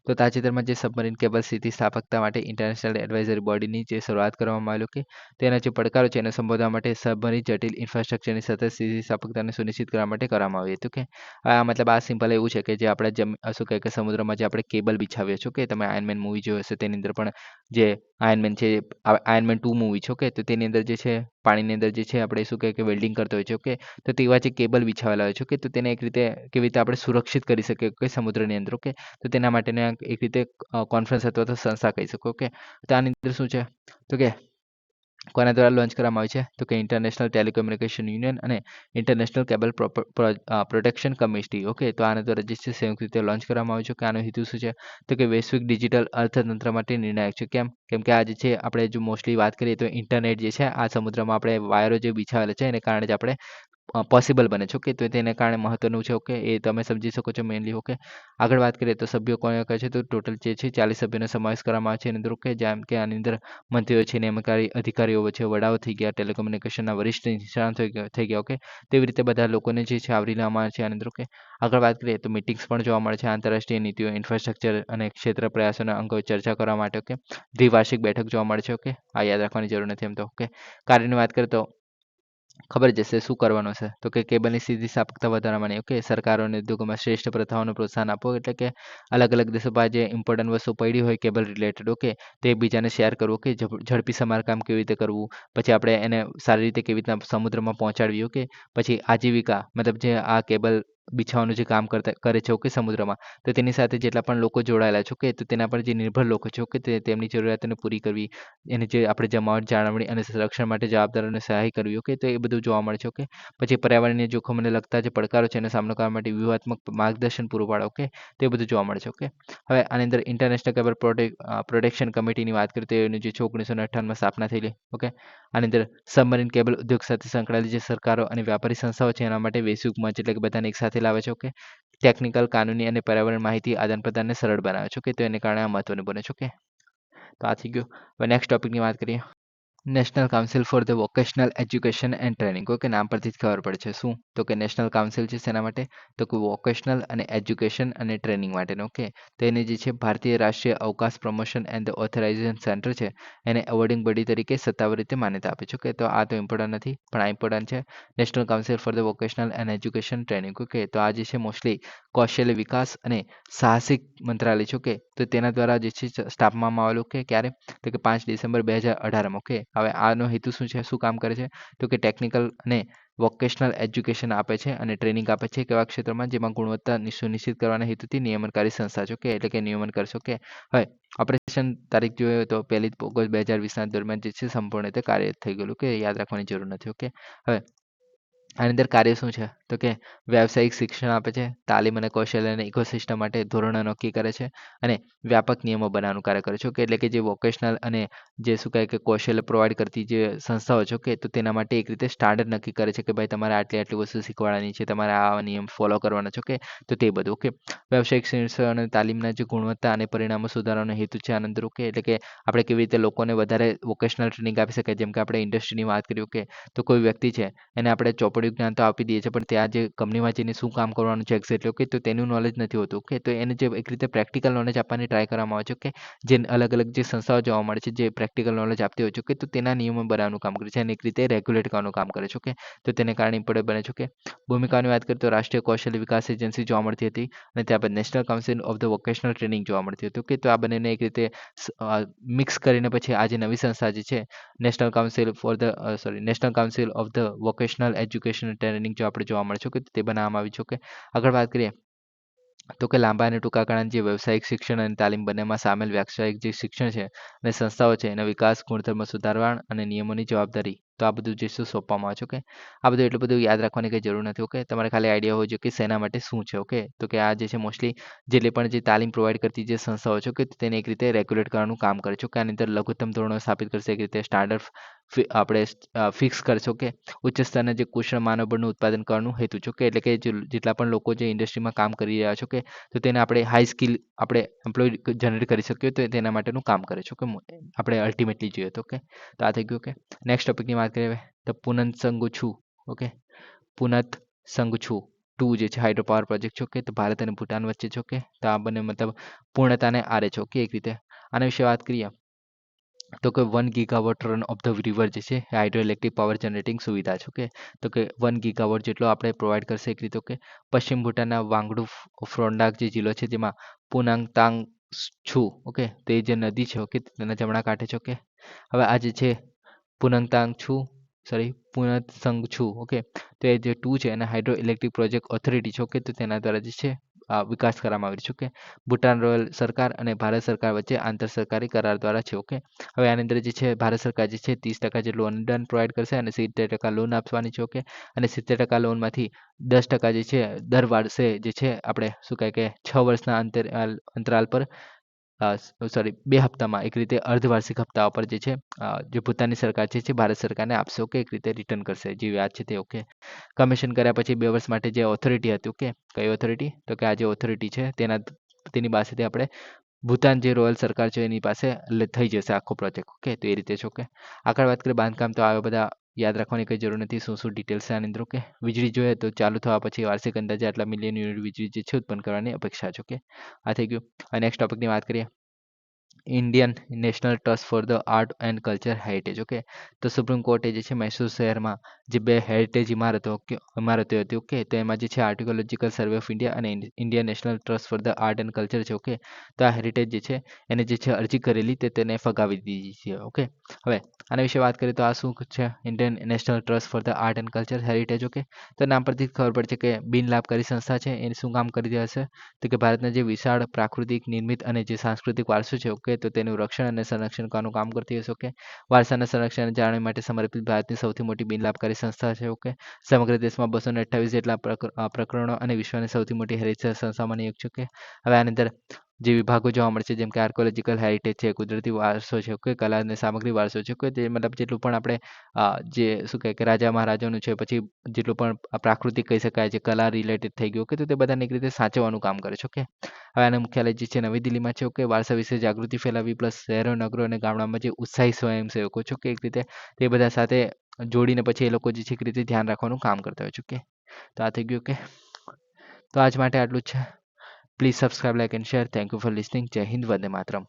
તો તાજેતરમાં જે સબમરીન કેબલ સ્થિતિસ્થાપકતા માટે ઇન્ટરનેશનલ એડવાઇઝરી બોડીની જે શરૂઆત કરવામાં આવેલી ઓકે, તેના જે પડકારો છે એને સંબોધવા માટે સબમરીન જટિલ ઇન્ફ્રાસ્ટ્રક્ચરની સતત સ્થિતિસ્થાપકતાને સુનિશ્ચિત કરવા માટે કરવામાં આવી હતી ઓકે. આ મતલબ આ સિમ્પલ એવું છે કે જે આપણે શું કહે કે સમુદ્રમાં જે આપણે કેબલ બિછાવીએ છીએ ઓકે. તમે આયર્નમેન મૂવી જોયો હશે, તેની અંદર પણ જે આયર્નમેન છે, આયર્નમેન 2 મૂવી છે ઓકે. તો તેની અંદર જે છે પાણીની અંદર જે છે આપણે શું કહે કે વેલ્ડિંગ કરતો હોય છે ઓકે. તો તેવા જે કેબલ બિછાવેલા હોય છે ઓકે. તો તેને એક રીતે કેવી રીતે આપણે સુરક્ષિત કરી શકીએ કે સમુદ્રની અંદર ઓકે. તો તેના માટેના એક રીતે કોન્ફરન્સ અથવા તો સંસ્થા કહી શકો ઓકે. તો આની અંદર શું છે? તો કે કોના દ્વારા લોન્ચ કરવામાં આવી છે? તો કે ઇન્ટરનેશનલ ટેલિકોમ્યુનિકેશન યુનિયન અને international cable protection committee okay. તો આના દ્વારા જે છે સંયુક્ત રીતે લોન્ચ કરવામાં આવ્યું છે કે આનો હેતુ શું છે? તો કે વૈશ્વિક ડિજિટલ અર્થતંત્ર માટે નિર્ણાયક છે. કેમ કે આ જે છે આપણે જો મોસ્ટલી વાત કરીએ તો ઇન્ટરનેટ જે છે આ સમુદ્રમાં આપણે વાયરો જે બિછાવેલા છે એને કારણે જ આપણે પોસિબલ બને છે ઓકે. તો તેને કારણે મહત્વનું છે ઓકે. એ તમે સમજી શકો છો મેઇનલી ઓકે. આગળ વાત કરીએ તો સભ્યો કોને કહે છે? તો ટોટલ જે છે 40 સભ્યોનો સમાવેશ કરવામાં આવે છે એની અંદર ઓકે. જેમ કે આની અંદર મંત્રીઓ છે, નિયામકારી અધિકારીઓ છે, વડાઓ થઈ ગયા, ટેલિકોમ્યુનિકેશનના વરિષ્ઠ નિષ્ણાતો થઈ ગયા ઓકે. તેવી રીતે બધા લોકોને જે છે આવરી લેવામાં આવે છે આની અંદર ઓકે. આગળ વાત કરીએ તો મીટિંગ્સ પણ જોવા મળે છે. આંતરરાષ્ટ્રીય નીતિઓ, ઇન્ફ્રાસ્ટ્રક્ચર અને ક્ષેત્ર પ્રયાસોના અંગો ચર્ચા કરવા માટે ઓકે. દ્વિવાર્ષિક બેઠક જોવા મળે છે ઓકે. આ યાદ રાખવાની જરૂર નથી એમ તો ઓકે. કાર્યની વાત કરીએ તો ખબર જ હશે શું કરવાનું છે? તો કે કેબલની સ્થિતિસ્થાપકતા વધારવાની ઓકે. સરકારો અને ઉદ્યોગોમાં શ્રેષ્ઠ પ્રથાઓને પ્રોત્સાહન આપો, એટલે કે અલગ-અલગ દેશો પાસે જે ઇમ્પોર્ટન્ટ વસ્તુ પડી હોય કેબલ રિલેટેડ ઓકે, તે બીજાને શેર કરવું ઓકે. ઝડપી સમારકામ કેવી રીતે કરવું, પછી આપણે એને સારી રીતે કેવી રીતના સમુદ્રમાં પહોંચાડવી ઓકે. પછી આજીવિકા મતલબ જે આ કેબલ બિછાવવાનું જે કામ કરે છે ઓકે સમુદ્રમાં, તો તેની સાથે જેટલા પણ લોકો જોડાયેલા છે ઓકે, તો તેના પર જે નિર્ભર લોકો છે ઓકે, તેમની જરૂરિયાતોને પૂરી કરવી, એની જે આપણે જમાવટ, જાળવણી અને સંરક્ષણ માટે જવાબદારોને સહાય કરવી ઓકે. તો એ બધું જોવા મળે છે ઓકે. પછી પર્યાવરણીય જોખમોને લગતા જે પડકારો છે એનો સામનો કરવા માટે વ્યૂહાત્મક માર્ગદર્શન પૂરું પાડે ઓકે. તો એ બધું જોવા મળે છે ઓકે. હવે આની અંદર ઇન્ટરનેશનલ કેબલ પ્રોટેક્શન કમિટીની વાત કરીએ તો એની જે 1958માં સ્થાપના થયેલી ઓકે. આની અંદર સબમરીન કેબલ ઉદ્યોગ સાથે સંકળાયેલી જે સરકારો અને વ્યાપારી સંસ્થાઓ છે એના માટે વૈશ્વિક મંચ એટલે કે બધાને એકસાથે લાવે છે ઓકે. ટેકનિકલ, કાનૂની અને પર્યાવરણ માહિતી આદાન પ્રદાનને સરળ બનાવે છે ઓકે. તો એને કારણે આ મહત્વનું બને છે ઓકે. તો આ થઈ ગયું. હવે નેક્સ્ટ ટોપિકની વાત કરીએ. National council for the vocational education and training okay. નામ પરથી જ ખબર પડે છે શું? તો કે નેશનલ કાઉન્સિલ છે શેના માટે? તો કે વોકેશનલ અને એજ્યુકેશન અને ટ્રેનિંગ માટેનું ઓકે. તો એને જે છે ભારતીય રાષ્ટ્રીય અવકાશ promotion and the authorisation centre છે એને એવોર્ડિંગ બોડી તરીકે સત્તાવાર રીતે માન્યતા આપે છે ઓકે. તો આ તો ઇમ્પોર્ટન્ટ નથી, પણ આ ઇમ્પોર્ટન્ટ છે. National council for the vocational and education training okay. તો આ જે છે મોસ્ટલી કૌશલ્ય વિકાસ અને સાહસિક મંત્રાલય છે ઓકે. તો તેના દ્વારા જે છે સ્થાપવામાં આવેલું ઓકે. ક્યારે? તો કે 5 ડિસેમ્બર 2018 ઓકે. હવે આનો હેતુ શું છે? શું કામ કરે છે? તો કે ટેકનિકલ અને વોકેશનલ એજ્યુકેશન આપે છે અને ટ્રેનિંગ આપે છે કેવા ક્ષેત્રમાં? જેમાં ગુણવત્તા સુનિશ્ચિત કરવાના હેતુથી નિયમનકારી સંસ્થા છે ઓકે. એટલે કે નિયમન કરશે ઓકે. હવે ઓપરેશન તારીખ જોઈએ તો 1 ઓગસ્ટ 2020ના દરમિયાન જે છે સંપૂર્ણ રીતે કાર્યરત થઈ ગયેલું ઓકે. યાદ રાખવાની જરૂર નથી ઓકે. હવે આની અંદર કાર્ય શું છે તો કે વ્યાવસાયિક શિક્ષણ આપે છે, તાલીમ અને કૌશલ્ય અને ઇકોસિસ્ટમ માટે ધોરણો નક્કી કરે છે અને વ્યાપક નિયમો બનાવવાનું કાર્ય કરે છે. એટલે કે જે વોકેશનલ અને જે શું કહે કે કૌશલ્ય પ્રોવાઈડ કરતી જે સંસ્થાઓ છે તો તેના માટે એક રીતે સ્ટાન્ડર્ડ નક્કી કરે છે કે ભાઈ તમારે આટલી આટલી વસ્તુ શીખવાડવાની છે, તમારે આ નિયમ ફોલો કરવાનો છે. તો તે બધું વ્યવસાયિક શિક્ષણ અને તાલીમના જે ગુણવત્તા અને પરિણામો સુધારવાનો હેતુ છે આનંદ એટલે કે આપણે કેવી રીતે લોકોને વધારે વોકેશનલ ટ્રેનિંગ આપી શકાય. જેમ કે આપણે ઇન્ડસ્ટ્રીની વાત કરી તો કોઈ વ્યક્તિ છે એને આપણે ચોપડી જ્ઞાન તો આપી દઈએ છીએ, પણ ત્યાં જે કંપનીમાં જઈને શું કામ કરવાનું છે એક્ઝેક્ટલી તો તેનું નોલેજ નથી હોતું. તો એને જે એક રીતે પ્રેક્ટિકલ નોલેજ આપવાની ટ્રાય કરવામાં આવે છે જે અલગ અલગ જે સંસ્થાઓ જોવા મળે છે જે પ્રેક્ટિકલ નોલેજ આપતી હોય છે તો તેના નિયમો બનાવવાનું કામ કરે છે અને એક રીતે રેગ્યુલેટ કરવાનું કામ કરે છે. તો તેને કારણે ઇમ્પોર્ટન્ટ બને છે. ભૂમિકાની વાત કરીએ તો રાષ્ટ્રીય કૌશલ્ય વિકાસ એજન્સી જોવા મળતી હતી અને ત્યારબાદ national council of the vocational training જોવા મળતી હતી. તો આ બંનેને એક રીતે મિક્સ કરીને પછી આ જે નવી સંસ્થા જે છે national council of the vocational education training જો આપણે જોવા મળે છે તે બનાવવામાં આવી છે. આગળ વાત કરીએ તો કે લાંબા અને ટૂંકા ગાળાની જે વ્યવસાયિક શિક્ષણ અને તાલીમ બંનેમાં સામેલ વ્યાવસાયિક જે શિક્ષણ છે અને સંસ્થાઓ છે એના વિકાસ, ગુણધર્મ સુધારવા અને નિયમોની જવાબદારી તો આ બધું જે શું સોંપવામાં આવે છે. આ બધું એટલું બધું યાદ રાખવાની કંઈ જરૂર નથી. તમારે ખાલી આઈડિયા હોવો જોઈએ કે શેના માટે શું છે. તો કે આ જે છે મોસ્ટલી જેટલી પણ જે તાલીમ પ્રોવાઈડ કરતી જે સંસ્થાઓ છે તેને એક રીતે રેગ્યુલેટ કરવાનું કામ કરે છે. આની અંદર લઘુત્તમ ધોરણો સ્થાપિત કરશે, એક રીતે સ્ટાન્ડર્ડ આપણે ફિક્સ કરશો ઉચ્ચ સ્તરના જે કુશળ માનવબળનું ઉત્પાદન કરવાનું હેતુ છે. એટલે કે જેટલા પણ લોકો જે ઇન્ડસ્ટ્રીમાં કામ કરી રહ્યા છે તો તેને આપણે હાઈ સ્કિલ આપણે એમ્પ્લોય જનરેટ કરી શકીએ તો તેના માટેનું કામ કરે છે. આપણે અલ્ટિમેટલી જોઈએ તો આ થઈ ગયું. નેક્સ્ટ ટોપિકની વાત કરીએ તો પુનંત સંગુછુ પુનત સંગછુ 2 જે છે હાઇડ્રો પાવર પ્રોજેક્ટ છે તો ભારત અને ભૂટાન વચ્ચે છે. તો આ બંને મતલબ પૂર્ણતાને આરે છે. એક રીતે આના વિશે વાત કરીએ તો કે 1 gigawatt run of the river જે છે હાઇડ્રો ઇલેક્ટ્રિક પાવર જનરેટિંગ સુવિધા છે. તો કે 1 ગીગાવોટ જેટલો આપણે પ્રોવાઈડ કરશે એક રીતે પશ્ચિમ ભૂટાનના વાંગડુ ફ્રોન્ડાક જે જિલ્લો છે જેમાં પુનાંગતાંગ છુ તે જે નદી છે તેના જમણા કાંઠે છે. હવે આ જે છે પુનંગતાંગ છુ પુનત સંગ છુ તો એ જે 2 છે એને હાઇડ્રો ઇલેક્ટ્રિક પ્રોજેક્ટ ઓથોરિટી છે તો તેના દ્વારા જે છે વિકાસ કરવામાં આવી છે. ભૂટાન રોયલ સરકાર અને ભારત સરકાર વચ્ચે આંતર સરકારી કરાર દ્વારા છે. હવે આની અંદર જે છે ભારત સરકાર જે છે 30% જેટલું અનુદાન પ્રોવાઈડ કરશે અને 70% લોન આપવાની છે. અને 70% લોનમાંથી 10% જે છે દર વર્ષે જે છે આપણે શું કહે કે 6 વર્ષના અંતરાલ પર 2 હપ્તામાં એક રીતે અર્ધવાર્ષિક હપ્તાઓ પર જે છે જે ભૂતાનની સરકાર છે ભારત સરકારને આપશે. એક રીતે રિટર્ન કરશે જે વ્યાજ છે તે. કમિશન કર્યા પછી 2 વર્ષ માટે જે ઓથોરિટી હતી કઈ ઓથોરિટી તો કે આ જે ઓથોરિટી છે તેની પાસેથી આપણે ભૂતાન જે રોયલ સરકાર છે એની પાસે થઈ જશે આખો પ્રોજેક્ટ. તો એ રીતે છે. આગળ વાત કરીએ બાંધકામ તો આ બધા યાદ રાખવાની કંઈ જરૂર નથી શું ડિટેલ્સ છે આની અંદર. વીજળી જોઈએ તો ચાલુ થવા પછી વાર્ષિક અંદાજે આટલા મિલિયન યુનિટ વીજળી જે છે ઉત્પન્ન કરવાની અપેક્ષા છે. આ થઈ ગયું. અને નેક્સ્ટ ટોપિકની વાત કરીએ Indian national trust for the art and culture heritage. તો સુપ્રીમ કોર્ટે જે છે મૈસૂર શહેરમાં જે 2 હેરિટેજ ઇમારતો હતી તો એમાં જે છે આર્ટિકોલોજીકલ સર્વે ઓફ ઇન્ડિયા અને Indian national trust for the art and culture છે તો આ હેરિટેજ જે છે એને જે છે અરજી કરેલી તેને ફગાવી દીધી છે. હવે આના વિશે વાત કરીએ તો આ શું છે Indian national trust for the art and culture heritage. તો નામ પરથી ખબર પડશે કે બિનલાભકારી સંસ્થા છે એ શું કામ કરી હશે તો કે ભારતના જે વિશાળ પ્રાકૃતિક નિર્મિત અને જે સાંસ્કૃતિક વારસો છે તો તેનું રક્ષણ અને સંરક્ષણ કરવાનું કામ કરતી હશે. વારસાના સંરક્ષણ અને જાળવણી માટે સમર્પિત ભારતની સૌથી મોટી બિનલાભકારી સંસ્થા છે. સમગ્ર દેશમાં 228 જેટલા પ્રકરણો અને વિશ્વની સૌથી મોટી હેરિટેજ સંસ્થામાંની એક છે. હવે આની અંદર જે વિભાગો જોવા મળે છે જેમ કે આર્કોલોજીકલ હેરિટેજ છે, કુદરતી વારસો છે કલા અને સામગ્રી વારસો છે તે મતલબ જેટલું પણ આપણે જે શું કહે કે રાજા મહારાજાનું છે પછી જેટલું પણ પ્રાકૃતિક કહી શકાય છે કલા રિલેટેડ થઈ ગયું તો તે બધાને એક રીતે સાચવવાનું કામ કરે છે. હવે આનું મુખ્યાલય જે છે નવી દિલ્હીમાં છે. વારસા વિશે જાગૃતિ ફેલાવી પ્લસ શહેરો, નગરો અને ગામડામાં જે ઉત્સાહી સ્વયંસેવકો છે એક રીતે તે બધા સાથે જોડીને પછી એ લોકો જે છે એક રીતે ધ્યાન રાખવાનું કામ કરતા હોય છે. તો આ થઈ ગયું. તો આજ માટે આટલું જ છે. Please subscribe, like and share. Thank you for listening. જય હિન્દ, વંદે માતરમ.